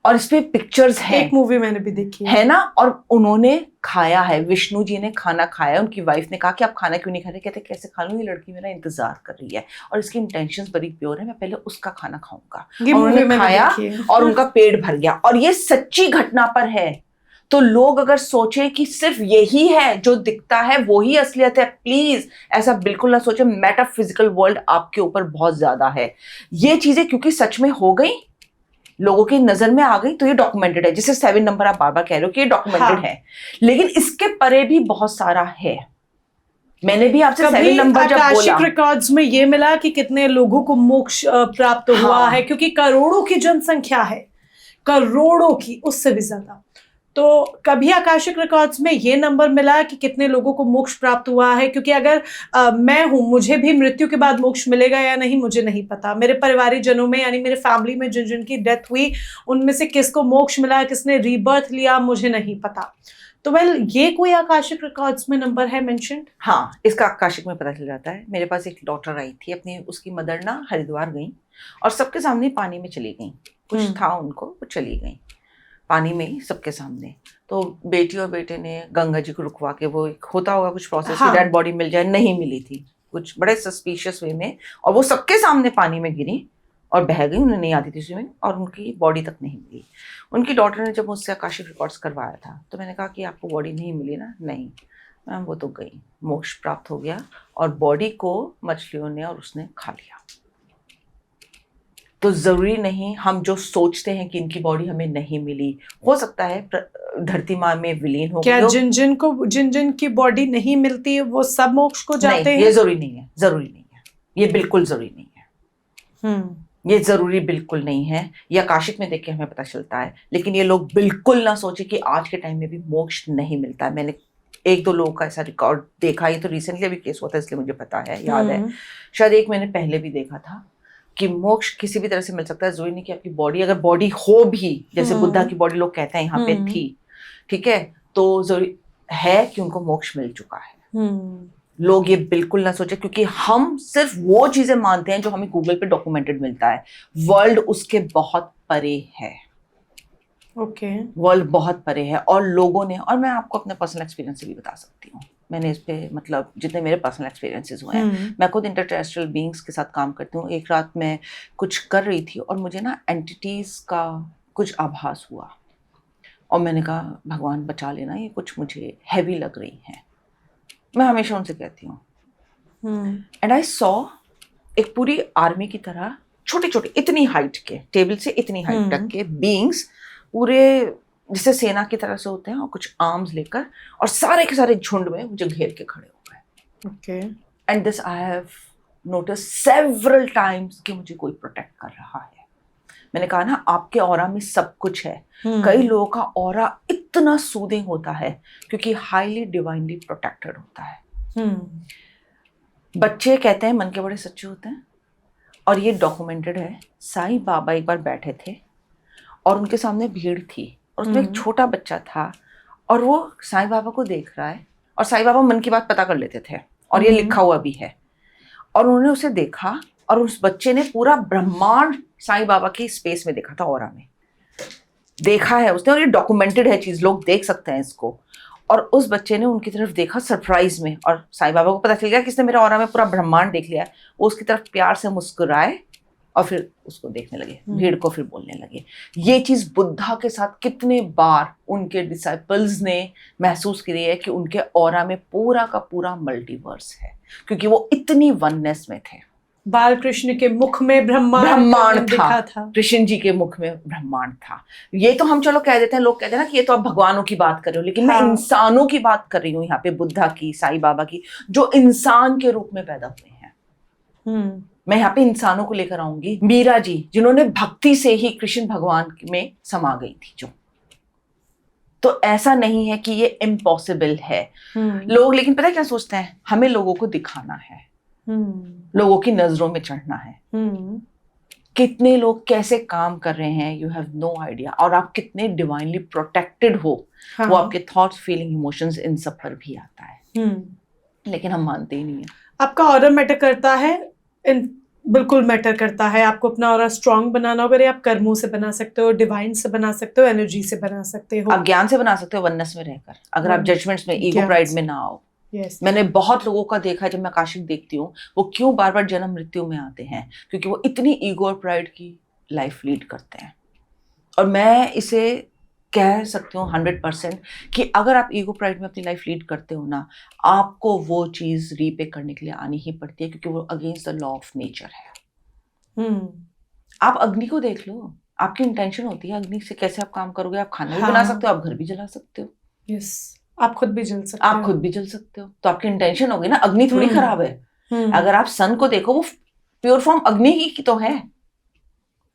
A: और इस पे पिक्चर्स हैं,
B: एक मूवी मैंने भी देखी
A: है ना। और उन्होंने खाया है, विष्णु जी ने खाना खाया। उनकी वाइफ ने कहा कि आप खाना क्यों नहीं खा रहे? कहते कैसे खा लूं, ये लड़की मेरा इंतजार कर रही है और इसकी इंटेंशंस बड़ी प्योर है, मैं पहले उसका खाना खाऊंगा। उन्होंने खाया और उनका पेट भर गया, और ये सच्ची घटना पर है। तो लोग अगर सोचे कि सिर्फ यही है जो दिखता है वही असलियत है, प्लीज ऐसा बिल्कुल ना सोचे। मेटाफिजिकल वर्ल्ड आपके ऊपर बहुत ज्यादा है। ये चीजें क्योंकि सच में हो गई, लोगों की नजर में आ गई, तो ये डॉक्यूमेंटेड है। जैसे 7 नंबर आप बार बार कह रहे हो कि ये डॉक्यूमेंटेड है, लेकिन इसके परे भी बहुत सारा है। मैंने भी आपसे 7 नंबर जब बोला,
B: आकाशिक रिकॉर्ड्स में ये मिला कि कितने लोगों को मोक्ष प्राप्त हुआ है, क्योंकि करोड़ों की जनसंख्या है, करोड़ों की, उससे भी ज्यादा। तो कभी आकाशिक रिकॉर्ड्स में ये नंबर मिला कि कितने लोगों को मोक्ष प्राप्त हुआ है? क्योंकि अगर मैं हूं, मुझे भी मृत्यु के बाद मोक्ष मिलेगा या नहीं मुझे नहीं पता। मेरे परिवारिक जनों में, यानी मेरे फैमिली में जिन जिनकी डेथ हुई, उनमें से किसको मोक्ष मिला, किसने रीबर्थ लिया, मुझे नहीं पता। तो ये कोई आकाशिक रिकॉर्ड्स में नंबर है मेंशन्ड?
A: हाँ, इसका आकाशिक में पता चल जाता है। मेरे पास एक डॉटर आई थी, अपनी उसकी मदर ना हरिद्वार गई और सबके सामने पानी में चली गई। कुछ था उनको, वो चली गई पानी में ही सबके सामने। तो बेटी और बेटे ने गंगा जी को रुकवा के, वो होता होगा कुछ प्रोसेस, हाँ, डेड बॉडी मिल जाए, नहीं मिली थी, कुछ बड़े सस्पिशियस वे में, और वो सबके सामने पानी में गिरी और बह गई। उन्हें नहीं आती थी स्विमिंग और उनकी बॉडी तक नहीं मिली। उनकी डॉटर ने जब मुझसे आकाशिक रिकॉर्ड्स करवाया था तो मैंने कहा कि आपको बॉडी नहीं मिली ना? नहीं मैम, वो तो गई, मोक्ष प्राप्त हो गया और बॉडी को मछलियों ने और उसने खा लिया। तो जरूरी नहीं हम जो सोचते हैं कि इनकी बॉडी हमें नहीं मिली, हो सकता है धरती माँ में विलीन हो।
B: क्या जिन जिन की बॉडी नहीं मिलती है वो सब मोक्ष को जाते हैं?
A: ये जरूरी नहीं है, जरूरी नहीं है, ये बिल्कुल जरूरी नहीं है। ये जरूरी बिल्कुल नहीं है, ये आकाशिक में देख के हमें पता चलता है। लेकिन ये लोग बिल्कुल ना सोचे कि आज के टाइम में भी मोक्ष नहीं मिलता है। मैंने 1-2 लोगों का ऐसा रिकॉर्ड देखा, ये तो रिसेंटली अभी केस हुआ था इसलिए मुझे पता है, याद है। शायद एक मैंने पहले भी देखा था कि मोक्ष किसी भी तरह से मिल सकता है। जरूरी नहीं कि आपकी बॉडी, अगर बॉडी हो भी, जैसे बुद्धा की बॉडी लोग कहते हैं यहाँ पे थी, ठीक है, तो जरूरी है कि उनको मोक्ष मिल चुका है। लोग ये बिल्कुल ना सोचे, क्योंकि हम सिर्फ वो चीजें मानते हैं जो हमें गूगल पे डॉक्यूमेंटेड मिलता है। वर्ल्ड उसके बहुत परे है। वर्ल्ड बहुत परे है और लोगों ने, और मैं आपको अपने पर्सनल एक्सपीरियंस से भी बता सकती हूँ, मैंने इस पे मतलब जितने मेरे पर्सनल एक्सपीरियंसेस हुए हैं, मैं खुद इंटरटेरेस्ट्रियल बीइंग्स के साथ काम करती हूँ। एक रात मैं कुछ कर रही थी और मुझे ना एंटिटीज का कुछ आभास हुआ और मैंने कहा भगवान बचा लेना, ये कुछ मुझे हैवी लग रही है। मैं हमेशा उनसे कहती हूँ। एंड आई सॉ एक पूरी आर्मी की तरह छोटे छोटे, इतनी हाइट के, टेबल से इतनी हाइट तक के बीइंग्स, पूरे जैसे सेना की तरह से होते हैं, और कुछ आर्म्स लेकर, और सारे के सारे झुंड में मुझे घेर के खड़े हो गए। And this I have notice several times कि मुझे कोई प्रोटेक्ट कर रहा है। मैंने कहा ना, आपके ऑरा में सब कुछ है। कई लोगों का ऑरा इतना सूदिंग होता है क्योंकि हाईली डिवाइनली प्रोटेक्टेड होता है। बच्चे कहते हैं मन के बड़े सच्चे होते हैं, और ये डॉक्यूमेंटेड है। साईं बाबा एक बार बैठे थे और उनके सामने भीड़ थी और उसमें एक छोटा बच्चा था और वो साईं बाबा को देख रहा है, और साईं बाबा मन की बात पता कर लेते थे और ये लिखा हुआ भी है। और उन्होंने उसे देखा और उस बच्चे ने पूरा ब्रह्मांड साईं बाबा की स्पेस में देखा था, ऑरा में देखा है उसने, और ये डॉक्यूमेंटेड है चीज, लोग देख सकते हैं इसको। और उस बच्चे ने उनकी तरफ देखा सरप्राइज में, और साईं बाबा को पता चल गया कि इसने मेरा ऑरा में पूरा ब्रह्मांड देख लिया है। वो उसकी तरफ प्यार से मुस्कुराए और फिर उसको देखने लगे, भीड़ को फिर बोलने लगे। ये चीज बुद्धा के साथ कितने बार उनके डिसाइपल्स ने महसूस करी है कि उनके ऑरा में पूरा का पूरा मल्टीवर्स है, क्योंकि वो इतनी वननेस में थे।
B: बाल कृष्ण के मुख में ब्रह्मांड
A: था, कृष्ण जी के मुख में ब्रह्मांड था। ये तो हम चलो कह देते हैं, लोग कहते हैं ना कि ये तो आप भगवानों की बात कर रहे हो, लेकिन
B: हाँ।
A: मैं इंसानों की बात कर रही हूँ यहाँ पे, बुद्धा की, साईं बाबा की, जो इंसान के रूप में पैदा हुए हैं। मैं यहाँ पे इंसानों को लेकर आऊंगी। मीरा जी, जिन्होंने भक्ति से ही कृष्ण भगवान में समा गई थी, जो तो ऐसा नहीं है कि ये इम्पॉसिबल है। लोग लेकिन पता है क्या सोचते हैं, हमें लोगों को दिखाना है, लोगों की नजरों में चढ़ना है। कितने लोग कैसे काम कर रहे हैं, यू हैव नो आइडिया। और आप कितने डिवाइनली प्रोटेक्टेड हो,
B: हाँ।
A: वो आपके थॉट्स, फीलिंग, इमोशंस, इन सब पर भी आता है, लेकिन हम मानते ही नहीं है।
B: आपका ऑरा मैटर करता है, बिल्कुल मैटर करता है। आपको अपना ऑरा स्ट्रांग बनाना होगा, आप कर्मों से बना सकते हो, डिवाइन से बना सकते हो, एनर्जी से बना सकते हो,
A: आप ज्ञान से बना सकते हो, वननेस में रहकर, अगर आप जजमेंट्स में, ईगो प्राइड में ना आओ। मैंने बहुत लोगों का देखा है, जब मैं आकाशिक देखती हूँ, वो क्यों बार बार जन्म मृत्यु में आते हैं, क्योंकि वो इतनी ईगो और प्राइड की लाइफ लीड करते हैं। और मैं इसे कह सकती हूँ 100% कि अगर आप ईगो प्राइड में अपनी लाइफ लीड करते हो ना, आपको वो चीज रीपे करने के लिए आनी ही पड़ती है, क्योंकि वो against the law of nature है। आप अग्नि को देख लो, आपकी इंटेंशन होती है अग्नि से कैसे आप काम करोगे। आप खाना भी बना सकते हो, आप घर भी जला सकते हो,
B: यस, आप खुद भी जल सकते हो,
A: आप खुद भी जल सकते हो, तो आपकी इंटेंशन होगी ना। अग्नि थोड़ी खराब है। अगर आप सन को देखो, वो प्योर फॉर्म अग्नि ही की तो है,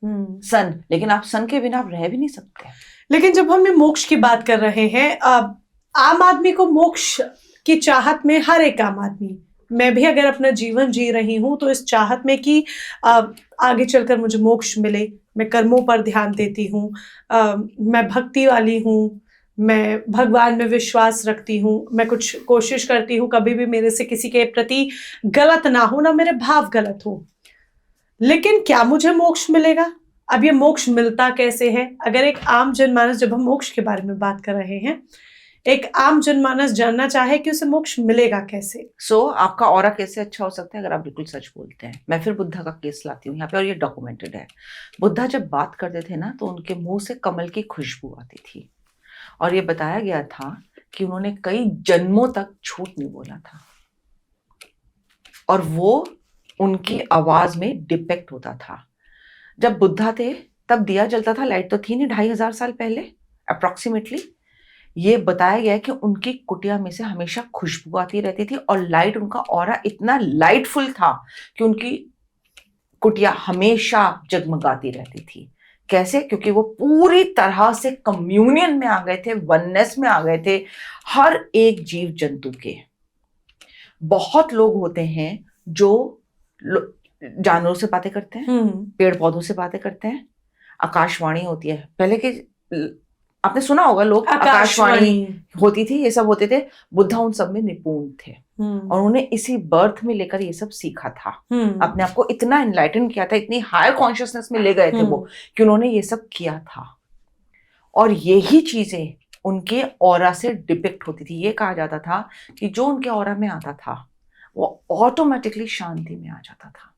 A: सन, लेकिन आप सन के बिना आप रह भी नहीं सकते।
B: लेकिन जब हम मोक्ष की बात कर रहे हैं, आम आदमी को मोक्ष की चाहत में, हर एक आम आदमी, मैं भी अगर अपना जीवन जी रही हूँ तो इस चाहत में कि आगे चलकर मुझे मोक्ष मिले, मैं कर्मों पर ध्यान देती हूँ, मैं भक्ति वाली हूँ, मैं भगवान में विश्वास रखती हूँ, मैं कुछ कोशिश करती हूँ कभी भी मेरे से किसी के प्रति गलत ना हो, ना मेरे भाव गलत हो। लेकिन क्या मुझे मोक्ष मिलेगा? अब ये मोक्ष मिलता कैसे है? अगर एक आम जनमानस, जब हम मोक्ष के बारे में बात कर रहे हैं, एक आम जनमानस जानना चाहे कि उसे मोक्ष मिलेगा कैसे।
A: आपका ऑरा कैसे अच्छा हो सकता है अगर आप बिल्कुल सच बोलते हैं। मैं फिर बुद्धा का केस लाती हूँ यहाँ पे, और ये डॉक्यूमेंटेड है। बुद्धा जब बात करते थे ना, तो उनके मुंह से कमल की खुशबू आती थी, और ये बताया गया था कि उन्होंने कई जन्मों तक झूठ नहीं बोला था, और वो उनकी आवाज में डिपेक्ट होता था। जब बुद्धा थे तब दिया जलता था, लाइट तो थी नहीं, 2500 साल पहले अप्रोक्सीमेटली। ये बताया गया है कि उनकी कुटिया में से हमेशा खुशबू आती रहती थी, और लाइट, उनका ऑरा इतना लाइटफुल था कि उनकी कुटिया हमेशा जगमगाती रहती थी। कैसे? क्योंकि वो पूरी तरह से कम्युनियन में आ गए थे, वननेस में आ गए थे हर एक जीव जंतु के। बहुत लोग होते हैं जो जानवरों से बातें करते हैं, पेड़ पौधों से बातें करते हैं, आकाशवाणी होती है। पहले के आपने सुना होगा, लोग आकाशवाणी होती थी, ये सब होते थे। बुद्धा उन सब में निपुण थे, और उन्होंने इसी बर्थ में लेकर ये सब सीखा था, अपने आप को इतना एनलाइटन किया था, इतनी हायर कॉन्शियसनेस में ले गए थे वो, कि उन्होंने ये सब किया था। और यही चीजें उनके ऑरा से डिपिक्ट होती थी। ये कहा जाता था कि जो उनके ऑरा में आता था वो ऑटोमेटिकली शांति में आ जाता था,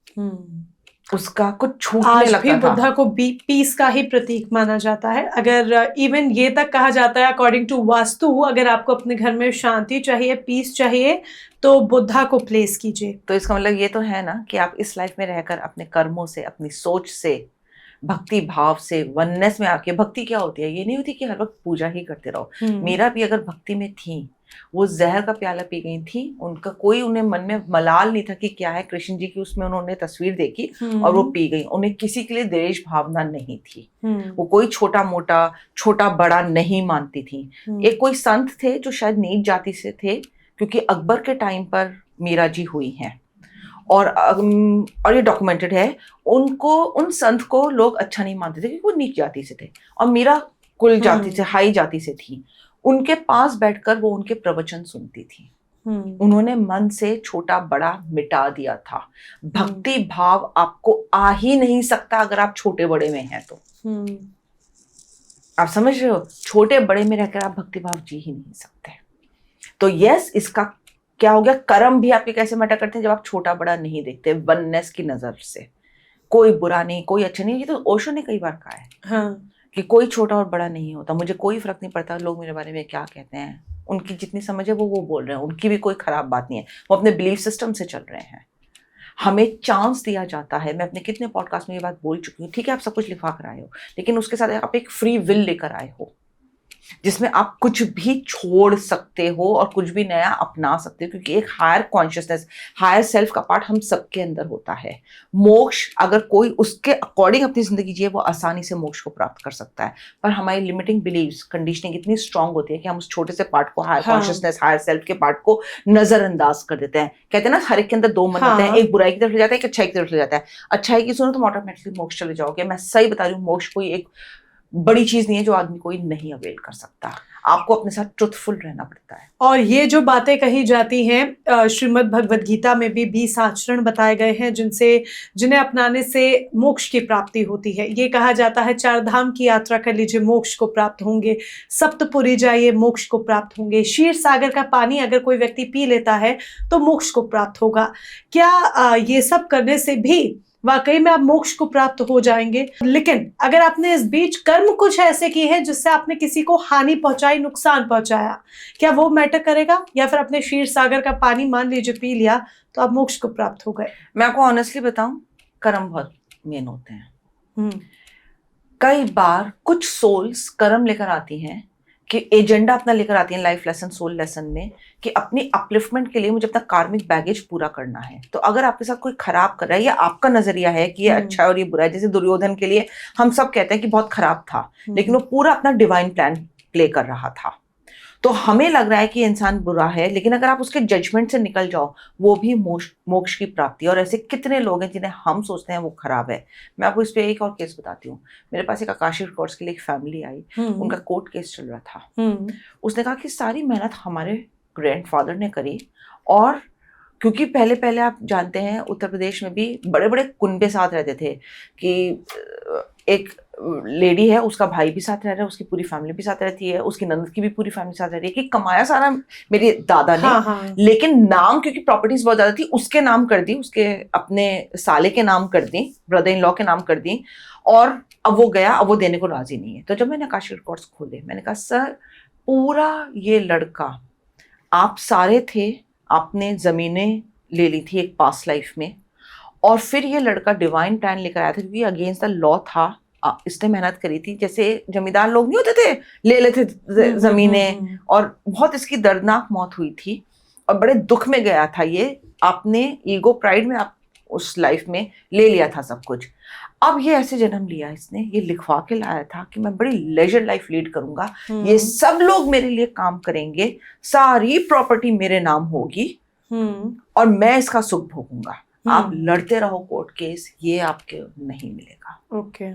A: उसका कुछ छूटने लगता था।
B: आज भी बुद्धा को पीस का ही प्रतीक माना जाता है। अगर इवन ये तक कहा जाता है, अकॉर्डिंग टू वास्तु, अगर आपको अपने घर में शांति चाहिए, पीस चाहिए, तो बुद्धा को प्लेस कीजिए।
A: तो इसका मतलब ये तो है ना कि आप इस लाइफ में रहकर अपने कर्मों से, अपनी सोच से, भक्ति भाव से, वननेस में आके, भक्ति क्या होती है, ये नहीं होती कि हर वक्त पूजा ही करते रहो। मीरा भी अगर भक्ति में थी, वो जहर का प्याला पी गई थी, उनका कोई, उन्हें मन में मलाल नहीं था कि क्या है, कृष्ण जी की उसमें उन्होंने तस्वीर देखी और वो पी गई। उन्हें किसी के लिए द्वेष भावना नहीं थी, वो कोई छोटा मोटा, छोटा बड़ा नहीं मानती थी। एक कोई संत थे जो शायद नीच जाति से थे, क्योंकि अकबर के टाइम पर मीरा जी हुई हैं, और ये डॉक्यूमेंटेड है। उनको, उन संत को लोग अच्छा नहीं मानते थे, क्योंकि वो नीच जाति से थे, और मीरा कुल जाति से, हाई जाति से थी। उनके पास बैठकर वो उनके प्रवचन सुनती थी। उन्होंने मन से छोटा बड़ा मिटा दिया था। भक्ति भाव आपको आ ही नहीं सकता अगर आप छोटे बड़े में हैं तो। आप समझ रहे हो, छोटे बड़े में रहकर आप भक्ति भाव जी ही नहीं सकते। तो यस, इसका क्या हो गया, कर्म भी आपके कैसे मैटर करते हैं जब आप छोटा बड़ा नहीं देखते, वननेस की नजर से। कोई बुरा नहीं, कोई अच्छा नहीं। ये तो ओशो ने कई बार कहा है
B: हाँ,
A: कि कोई छोटा और बड़ा नहीं होता, मुझे कोई फर्क नहीं पड़ता लोग मेरे बारे में क्या कहते हैं, उनकी जितनी समझ है वो बोल रहे हैं, उनकी भी कोई खराब बात नहीं है, वो अपने बिलीफ सिस्टम से चल रहे हैं। हमें चांस दिया जाता है। मैं अपने कितने पॉडकास्ट में ये बात बोल चुकी हूँ। ठीक है, आप सब कुछ लिखवा कर आए हो, लेकिन उसके साथ आप एक फ्री विल लेकर आए हो जिसमें आप कुछ भी छोड़ सकते हो और कुछ भी नया अपना सकते हो, क्योंकि एक हायर कॉन्शियसनेस, हायर सेल्फ का पार्ट हम सबके अंदर होता है। मोक्ष अगर कोई उसके अकॉर्डिंग अपनी जिंदगी जिए, वो आसानी से मोक्ष को प्राप्त कर सकता है। पर हमारी लिमिटिंग बिलीव्स, कंडीशनिंग इतनी स्ट्रांग होती है कि हम उस छोटे से पार्ट को, हायर कॉन्शियसनेस, हायर सेल्फ के पार्ट को नजरअंदाज कर देते हैं। कहते हैं ना, हर एक के अंदर दो मन होते हैं, एक बुराई की तरफ ले जाता है, एक अच्छाई की तरफ ले जाता है। अच्छाई की सुनो तुम ऑटोमेटिकली मोक्ष चले जाओगे। मैं सही बता रही हूँ, मोक्ष कोई एक बड़ी चीज नहीं है जो आदमी कोई नहीं अवेल कर सकता। आपको अपने साथ ट्रुथफुल रहना पड़ता है।
B: और ये जो बातें कही जाती हैं, श्रीमद् भगवद गीता में भी 20 आचरण बताए गए हैं जिन्हें अपनाने से मोक्ष की प्राप्ति होती है। ये कहा जाता है 4 धाम की यात्रा कर लीजिए, मोक्ष को प्राप्त होंगे। सप्तपुरी जाइए, मोक्ष को प्राप्त होंगे। क्षीर सागर का पानी अगर कोई व्यक्ति पी लेता है तो मोक्ष को प्राप्त होगा। क्या ये सब करने से भी वाकई में आप मोक्ष को प्राप्त हो जाएंगे? लेकिन अगर आपने इस बीच कर्म कुछ ऐसे किए हैं जिससे आपने किसी को हानि पहुंचाई, नुकसान पहुंचाया, क्या वो मैटर करेगा? या फिर आपने क्षीर सागर का पानी मान लीजिए पी लिया तो आप मोक्ष को प्राप्त हो गए?
A: मैं आपको ऑनेस्टली बताऊं, कर्म बहुत मेन होते हैं। कई बार कुछ सोल्स कर्म लेकर आती हैं कि एजेंडा अपना लेकर आती हैं लाइफ लेसन, सोल लेसन में, कि अपनी अपलिफ्टमेंट के लिए मुझे अपना कार्मिक बैगेज पूरा करना है। तो अगर आपके साथ कोई खराब कर रहा है या आपका नजरिया है कि ये अच्छा है और ये बुरा है, जैसे दुर्योधन के लिए हम सब कहते हैं कि बहुत खराब था, लेकिन वो पूरा अपना डिवाइन प्लान प्ले कर रहा था, तो हमें लग रहा है कि इंसान बुरा है, लेकिन अगर आप उसके जजमेंट से निकल जाओ, वो भी मोक्ष की प्राप्ति। और ऐसे कितने लोग हैं जिन्हें हम सोचते हैं वो खराब है। मैं आपको इस पे एक और केस बताती हूँ। मेरे पास एक आकाशी रिकॉर्ड्स के लिए एक फैमिली आई, उनका कोर्ट केस चल रहा था। उसने कहा कि सारी मेहनत हमारे ग्रैंडफादर ने करी, और क्योंकि पहले पहले आप जानते हैं उत्तर प्रदेश में भी बड़े बड़े कुनबे साथ रहते थे, कि एक लेडी है, उसका भाई भी साथ रह रहा है, उसकी पूरी फैमिली भी साथ रहती है, उसकी ननद की भी पूरी फैमिली साथ रह रही है, कि कमाया सारा मेरे दादा ने, लेकिन नाम, क्योंकि प्रॉपर्टीज बहुत ज्यादा थी, उसके नाम कर दी, उसके अपने साले के नाम कर दी, ब्रदर इन लॉ के नाम कर दी, और अब वो गया, अब वो देने को राजी नहीं है। तो जब मैंने आकाशी रिकॉर्ड्स खोले, मैंने कहा सर, पूरा ये लड़का, आप सारे थे, आपने जमीनें ले ली थी एक पास्ट लाइफ में, और फिर ये लड़का डिवाइन प्लान लेकर आया था, क्योंकि अगेंस्ट द लॉ था, इसने मेहनत करी थी। जैसे जमींदार लोग नहीं होते थे, ले लेते जमीनें, और बहुत इसकी दर्दनाक मौत हुई थी और बड़े दुख में गया था ये। आपने ईगो प्राइड में आप उस लाइफ में ले लिया था सब कुछ। अब ये ऐसे जन्म लिया इसने, ये लिखवा के लाया था कि मैं बड़ी लेजर लाइफ लीड करूंगा, ये सब लोग मेरे लिए काम करेंगे, सारी प्रॉपर्टी मेरे नाम होगी और मैं इसका सुख भोगूंगा। आप लड़ते रहो कोर्ट केस, ये आपके नहीं मिलेगा।
B: ओके।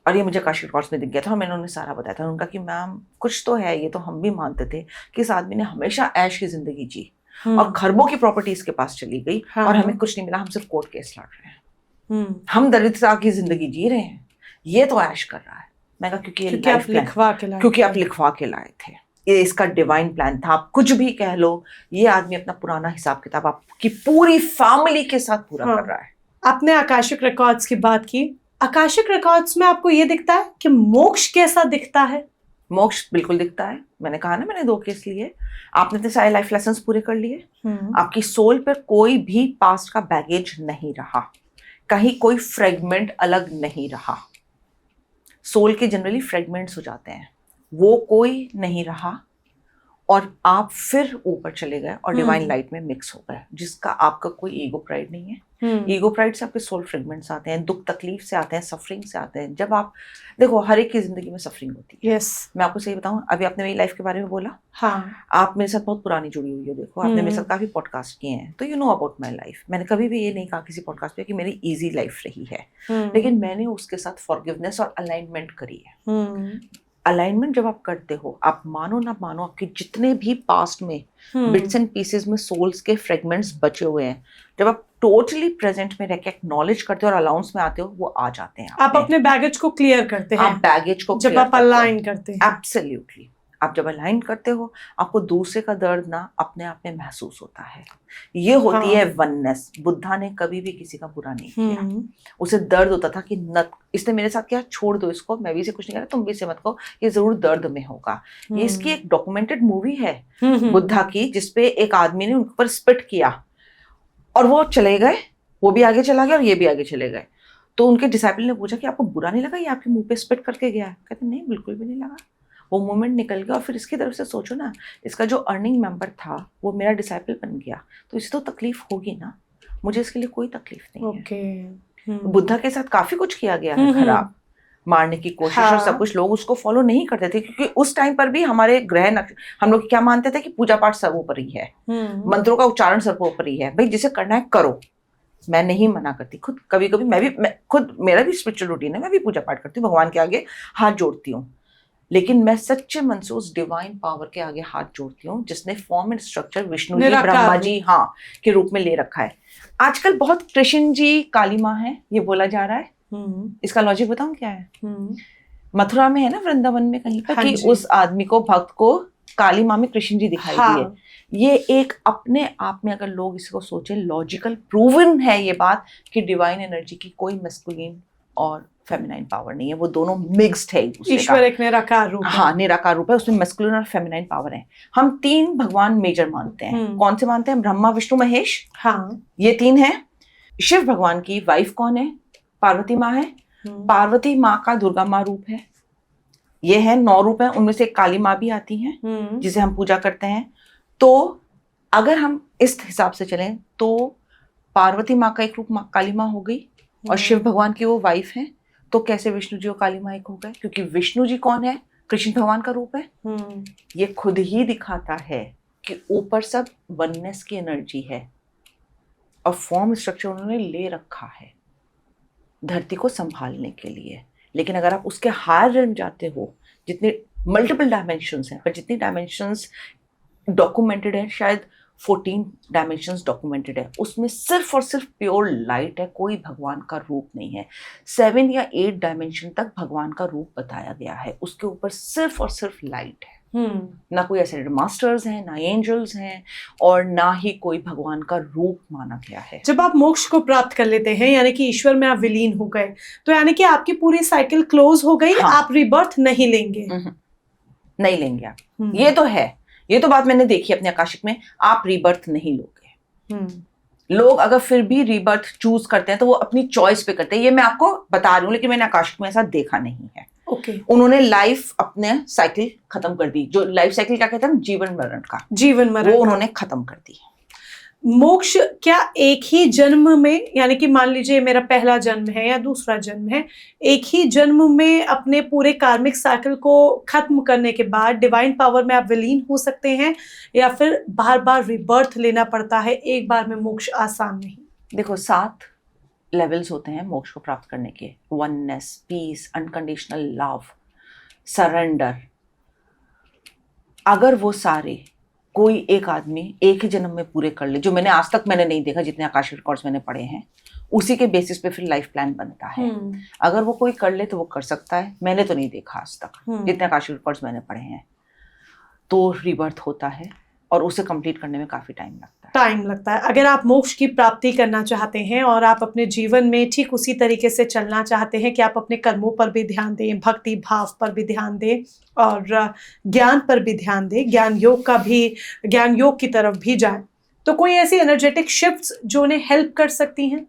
A: और ये मुझे आकाशी रिकॉर्ड्स में दिख गया था, और मैंने उन्हें सारा बताया था। उनका कि मैम कुछ तो है, ये तो हम भी मानते थे कि इस आदमी ने हमेशा ऐश की जिंदगी जी और खरबों की प्रॉपर्टी इसके पास चली गई, और हमें कुछ नहीं मिला, हम सिर्फ कोर्ट केस लड़ रहे हैं, हम दरिद्रता की जिंदगी जी रहे हैं, ये तो ऐश कर रहा है। मैं कहा क्योंकि आप लिखवा के लाए थे, ये इसका डिवाइन प्लान था। आप कुछ भी कह लो, ये आदमी अपना पुराना हिसाब किताब आपकी पूरी फैमिली के साथ पूरा कर रहा है।
B: आपने आकाशिक रिकॉर्ड्स की बात की, आकाशिक रिकॉर्ड्स में आपको ये दिखता है कि मोक्ष कैसा दिखता है?
A: मोक्ष बिल्कुल दिखता है। मैंने कहा ना, मैंने 2 केस लिए, आपने तो सारे लाइफ लेसन्स पूरे कर लिए, आपकी सोल पर कोई भी पास्ट का बैगेज नहीं रहा, कहीं कोई फ्रेगमेंट अलग नहीं रहा। सोल के जनरली फ्रेगमेंट्स हो जाते हैं, वो कोई नहीं रहा, और आप फिर ऊपर चले गए और डिवाइन लाइट में मिक्स हो गए, जिसका आपका कोई ईगो प्राइड नहीं है। ईगो प्राइड से आपके सोल फ्रेगमेंट्स आते हैं, दुख तकलीफ से आते हैं, सफरिंग से आते हैं। जब आप देखो, हर एक की जिंदगी में सफरिंग होती है। मैं आपको सही बताऊं, अभी आपने मेरी लाइफ के बारे में बोला, आप मेरे साथ बहुत पुरानी जुड़ी हुई हो, देखो आपने मेरे साथ काफी पॉडकास्ट किए हैं, तो you know about my life. मैंने कभी भी ये नहीं कहा किसी पॉडकास्ट पे कि मेरी ईजी लाइफ रही है, लेकिन मैंने उसके साथ फॉरगिवनेस और अलाइनमेंट करी है। अलाइनमेंट जब आप करते हो, आप मानो ना मानो, आपके जितने भी पास्ट में बिट्स एंड पीसेस में सोल्स के फ्रेगमेंट्स बचे हुए हैं, जब आप टोटली प्रेजेंट में रहकर एक्नॉलेज करते हो और अलाउंस में आते हो, वो आ जाते हैं।
B: आप अपने बैगेज को क्लियर करते हैं,
A: आप बैगेज को
B: जब आप अलाइन करते हैं।
A: एब्सोल्युटली आप जब अलाइन करते हो, आपको दूसरे का दर्द ना अपने आप में महसूस होता है। ये होती है वननेस। बुद्धा ने कभी भी किसी का बुरा नहीं किया। उसे दर्द होता था कि न इसने मेरे साथ किया, छोड़ दो इसको, मैं भी इसे कुछ नहीं कर रहा, तुम भी इसे मत कहो, ये जरूर दर्द में होगा। ये इसकी एक डॉक्यूमेंटेड मूवी है बुद्धा की, जिसपे एक आदमी ने उन पर स्पिट किया और वो चले गए, वो भी आगे चला गया और ये भी आगे चले गए। तो उनके डिसाइपल ने पूछा कि आपको बुरा नहीं लगा, ये आपके मुंह पे स्पिट करके गया है? कहते नहीं, बिल्कुल भी नहीं लगा। वो मोमेंट निकल गया। और फिर इसकी तरफ से सोचो ना, इसका जो अर्निंग मेंबर था वो मेरा डिसाइपल बन गया, तो इसे तो तकलीफ होगी ना, मुझे इसके लिए कोई तकलीफ नहीं है। बुद्धा के साथ काफी कुछ किया गया है खराब, मारने की कोशिश और सब कुछ। लोग उसको फॉलो नहीं करते थे क्योंकि उस टाइम पर भी हमारे ग्रह हम लोग क्या मानते थे कि पूजा पाठ सर्वोपरि है, मंत्रों का उच्चारण सर्वोपरि है। भाई जिसे करना है करो, मैं नहीं मना करती। खुद कभी कभी मैं खुद, मेरा भी स्पिरिचुअल रूटीन है, मैं भी पूजा पाठ करती हूँ, भगवान के आगे हाथ जोड़ती हूँ, लेकिन मैं सच्चे मन से उस डिवाइन पावर के आगे हाथ जोड़ती हूँ जिसने form and structure Vishnu ji, Brahma ji के रूप में ले रखा है। आजकल बहुत कृष्ण जी काली माँ है ये बोला जा रहा है। इसका लॉजिक बताऊं क्या है? मथुरा में है ना, वृंदावन में कहीं पर, कि उस आदमी को, भक्त को, काली माँ में कृष्ण जी दिखाई दिए। ये एक अपने आप में, अगर लोग इसको सोचे, लॉजिकल प्रूवन है ये बात कि डिवाइन एनर्जी की कोई मैस्कुलिन और फेमिनाइन पावर नहीं है, वो दोनों मिक्स्ड है।
B: ईश्वर एक निराकार रूप है।
A: हाँ, निराकार रूप है, उसमें मैस्कुलिन और फेमिनाइन पावर है। हम 3 भगवान मेजर मानते हैं। कौन से मानते हैं? ब्रह्मा, विष्णु, महेश। ये 3 है। शिव भगवान की वाइफ कौन है? पार्वती माँ है। पार्वती माँ का दुर्गा माँ रूप है। ये है 9 रूप है, उनमें से काली माँ भी आती है जिसे हम पूजा करते हैं। तो अगर हम इस हिसाब से चलें तो पार्वती माँ का एक रूप काली माँ हो गई और शिव भगवान की वो वाइफ है, तो कैसे विष्णु जी और काली माँ एक हो गए? क्योंकि विष्णु जी कौन है? कृष्ण भगवान का रूप है। ये खुद ही दिखाता है कि ऊपर सब वननेस की एनर्जी है और फॉर्म स्ट्रक्चर उन्होंने ले रखा है धरती को संभालने के लिए। लेकिन अगर आप उसके हायर रेल्म जाते हो, जितने मल्टीपल डायमेंशंस हैं, पर जितनी डायमेंशंस डॉक्यूमेंटेड है, शायद 14 डायमेंशंस डॉक्यूमेंटेड है, उसमें सिर्फ और सिर्फ प्योर लाइट है, कोई भगवान का रूप नहीं है। 7 या 8 डायमेंशन तक भगवान का रूप बताया गया है, उसके ऊपर सिर्फ और सिर्फ लाइट है। ना कोई एसेंडेड मास्टर्स हैं, ना एंजल्स हैं, और ना ही कोई भगवान का रूप माना गया है।
B: जब आप मोक्ष को प्राप्त कर लेते हैं, यानी कि ईश्वर में आप विलीन हो गए, तो यानी कि आपकी पूरी साइकिल क्लोज हो गई। हाँ। आप रीबर्थ नहीं लेंगे।
A: नहीं लेंगे आप। ये तो है, ये तो बात मैंने देखी अपने आकाशिक में, आप रीबर्थ नहीं लोगे। लोग अगर फिर भी रीबर्थ चूज करते हैं तो वो अपनी चॉइस पे करते हैं, ये मैं आपको बता रही हूँ, लेकिन मैंने आकाशिक में ऐसा देखा नहीं है। उन्होंने लाइफ अपने साइकिल खत्म कर दी। जो लाइफ साइकिल क्या कहते हैं, जीवन मरण का, जीवन मरण वो उन्होंने खत्म कर दी।
B: मोक्ष क्या एक ही जन्म में, यानी कि मान लीजिए मेरा पहला जन्म है या दूसरा जन्म है, एक ही जन्म में अपने पूरे कार्मिक साइकिल को खत्म करने के बाद डिवाइन पावर में आप विलीन हो सकते हैं, या फिर बार बार रिबर्थ लेना पड़ता है, एक बार में मोक्ष आसान नहीं?
A: देखो, 7 लेवल्स होते हैं मोक्ष को प्राप्त करने के। Oneness, peace, unconditional love, surrender. अगर वो सारे कोई एक आदमी एक ही जन्म में पूरे कर ले, जो मैंने आज तक नहीं देखा, जितने आकाशिक रिकॉर्ड्स मैंने पढ़े हैं, उसी के बेसिस पे फिर लाइफ प्लान बनता है। अगर वो कोई कर ले तो वो कर सकता है। मैंने तो नहीं देखा आज तक, जितने आकाशिक रिकॉर्ड्स मैंने पढ़े हैं। तो रिबर्थ होता है और उसे कंप्लीट करने में काफी टाइम लगता है।
B: अगर आप मोक्ष की प्राप्ति करना चाहते हैं और आप अपने जीवन में ठीक उसी तरीके से चलना चाहते हैं कि आप अपने कर्मों पर भी ध्यान दें, भक्ति भाव पर भी ध्यान दें और ज्ञान पर भी ध्यान दें, ज्ञान योग की तरफ भी जाएं, तो कोई ऐसी एनर्जेटिक शिफ्ट्स जो उन्हें हेल्प कर सकती हैं?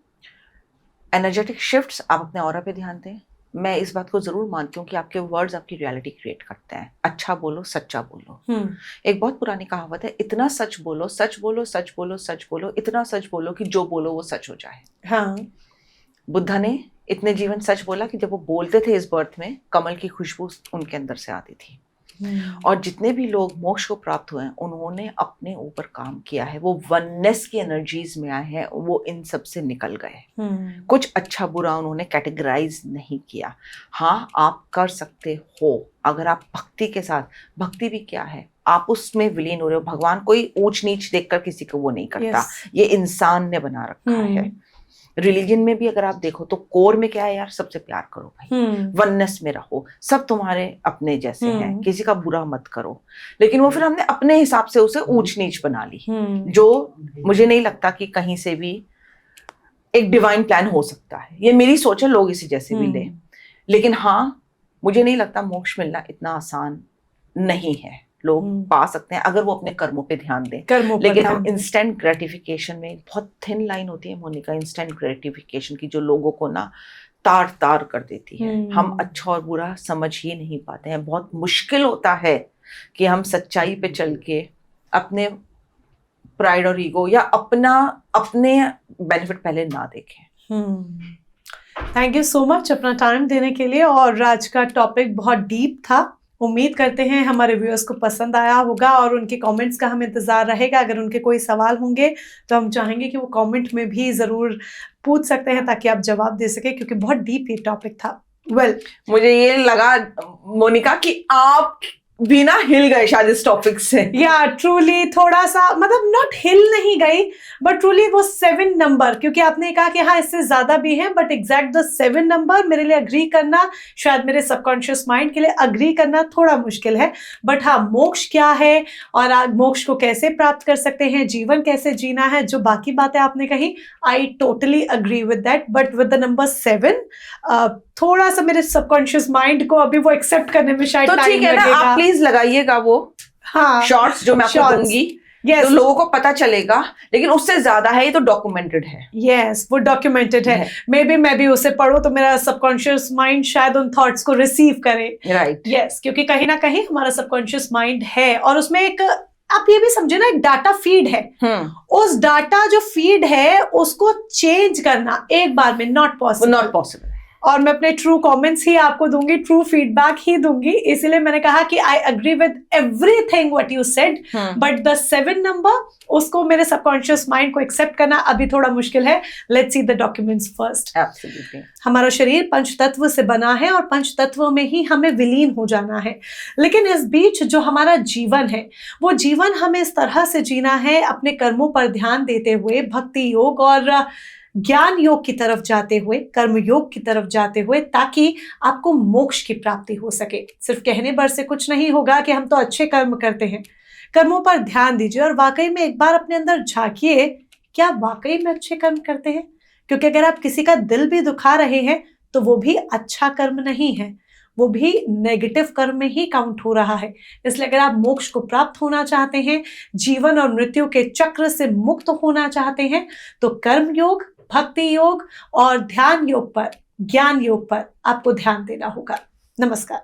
A: एनर्जेटिक शिफ्ट्स, आप अपने ऑरा पे ध्यान दें। मैं इस बात को जरूर मानती हूँ कि आपके वर्ड्स आपकी रियलिटी क्रिएट करते हैं। अच्छा बोलो, सच्चा बोलो। एक बहुत पुरानी कहावत है, इतना सच बोलो, सच बोलो, सच बोलो, सच बोलो, इतना सच बोलो कि जो बोलो वो सच हो जाए।
B: हाँ।
A: बुद्धा ने इतने जीवन सच बोला कि जब वो बोलते थे इस बर्थ में, कमल की खुशबू उनके अंदर से आती थी। और जितने भी लोग मोक्ष को प्राप्त हुए हैं, उन्होंने अपने ऊपर काम किया है, वो वननेस की एनर्जीज में आए हैं, वो इन सब से निकल गए। कुछ अच्छा बुरा उन्होंने कैटेगराइज नहीं किया। हाँ, आप कर सकते हो अगर आप भक्ति के साथ। भक्ति भी क्या है, आप उसमें विलीन हो रहे हो। भगवान कोई ऊंच नीच देखकर किसी को वो नहीं करता। ये इंसान ने बना रखा है। रिलीजन में भी अगर आप देखो तो कोर में क्या है यार, सबसे प्यार करो भाई, वननेस में रहो, सब तुम्हारे अपने जैसे हैं, किसी का बुरा मत करो। लेकिन वो फिर हमने अपने हिसाब से उसे ऊंच नीच बना ली, जो मुझे नहीं लगता कि कहीं से भी एक डिवाइन प्लान हो सकता है। ये मेरी सोच है, लोग इसे जैसे भी ले। लेकिन हाँ, मुझे नहीं लगता मोक्ष मिलना इतना आसान नहीं है। लोग पा सकते हैं अगर वो अपने कर्मों पे ध्यान दें। लेकिन हम इंस्टेंट ग्रेटिफिकेशन में, बहुत थिन लाइन होती है मोनिका इंस्टेंट ग्रेटिफिकेशन की, जो लोगों को ना तार तार कर देती है। हम अच्छा और बुरा समझ ही नहीं पाते हैं। बहुत मुश्किल होता है कि हम सच्चाई पे चल के अपने प्राइड और ईगो या अपने बेनिफिट पहले ना देखें।
B: थैंक यू सो मच अपना टाइम देने के लिए। और आज का टॉपिक बहुत डीप था। उम्मीद करते हैं हमारे व्यूअर्स को पसंद आया होगा और उनके कमेंट्स का हमें इंतजार रहेगा। अगर उनके कोई सवाल होंगे तो हम चाहेंगे कि वो कमेंट में भी ज़रूर पूछ सकते हैं ताकि आप जवाब दे सके, क्योंकि बहुत डीप ये टॉपिक था।
A: मुझे ये लगा मोनिका कि आप भी ना हिल गए शायद इस टॉपिक से।
B: या ट्रूली थोड़ा सा, मतलब नॉट हिल नहीं गई बट ट्रूली वो 7 नंबर, क्योंकि आपने कहा कि हाँ इससे ज्यादा भी है, बट एग्जैक्ट द 7 नंबर मेरे लिए अग्री करना, शायद मेरे सबकॉन्शियस माइंड के लिए अग्री करना थोड़ा मुश्किल है। बट हाँ, मोक्ष क्या है और आप मोक्ष को कैसे प्राप्त कर सकते हैं, जीवन कैसे जीना है, जो बाकी बातें आपने कही, I totally agree with that. But with the number 7 थोड़ा सा मेरे सबकॉन्शियस माइंड को अभी वो एक्सेप्ट करने में शायद टाइम लगेगा।
A: आप प्लीज लगाइएगा वो शॉर्ट्स जो मैं आपको दूंगी। तो लोगों को पता चलेगा, लेकिन उससे ज्यादा है, ये तो डॉक्यूमेंटेड है।
B: यस, वो डॉक्यूमेंटेड है। मे बी मैं भी उसे पढूं तो मेरा सबकॉन्शियस माइंड शायद उन थॉट्स को रिसीव करे।
A: राइट,
B: यस, क्योंकि कहीं ना कहीं हमारा सबकॉन्शियस माइंड है और उसमें एक, आप ये भी समझे ना, एक डाटा फीड है। उस डाटा जो फीड है उसको चेंज करना एक बार में नॉट पॉसिबल। और मैं अपने ट्रू कमेंट्स ही आपको दूंगी, ट्रू फीडबैक ही दूंगी। इसीलिए मैंने कहा कि I agree with everything what you said, but the 7 number, उसको मेरे सबकॉन्शियस माइंड को एक्सेप्ट करना अभी थोड़ा मुश्किल है। Let's see the documents first.
A: Absolutely.
B: हमारा शरीर पंच तत्व से बना है और पंच तत्व में ही हमें विलीन हो जाना है। लेकिन इस बीच जो हमारा जीवन है, वो जीवन हमें इस तरह से जीना है, अपने कर्मों पर ध्यान देते हुए, भक्ति योग और ज्ञान योग की तरफ जाते हुए, कर्म योग की तरफ जाते हुए, ताकि आपको मोक्ष की प्राप्ति हो सके। सिर्फ कहने भर से कुछ नहीं होगा कि हम तो अच्छे कर्म करते हैं। कर्मों पर ध्यान दीजिए और वाकई में एक बार अपने अंदर झांकिए, क्या वाकई में अच्छे कर्म करते हैं? क्योंकि अगर आप किसी का दिल भी दुखा रहे हैं तो वो भी अच्छा कर्म नहीं है, वो भी नेगेटिव कर्म में ही काउंट हो रहा है। इसलिए अगर आप मोक्ष को प्राप्त होना चाहते हैं, जीवन और मृत्यु के चक्र से मुक्त होना चाहते हैं, तो कर्म योग, भक्ति योग और ध्यान योग पर, ज्ञान योग पर आपको ध्यान देना होगा। नमस्कार।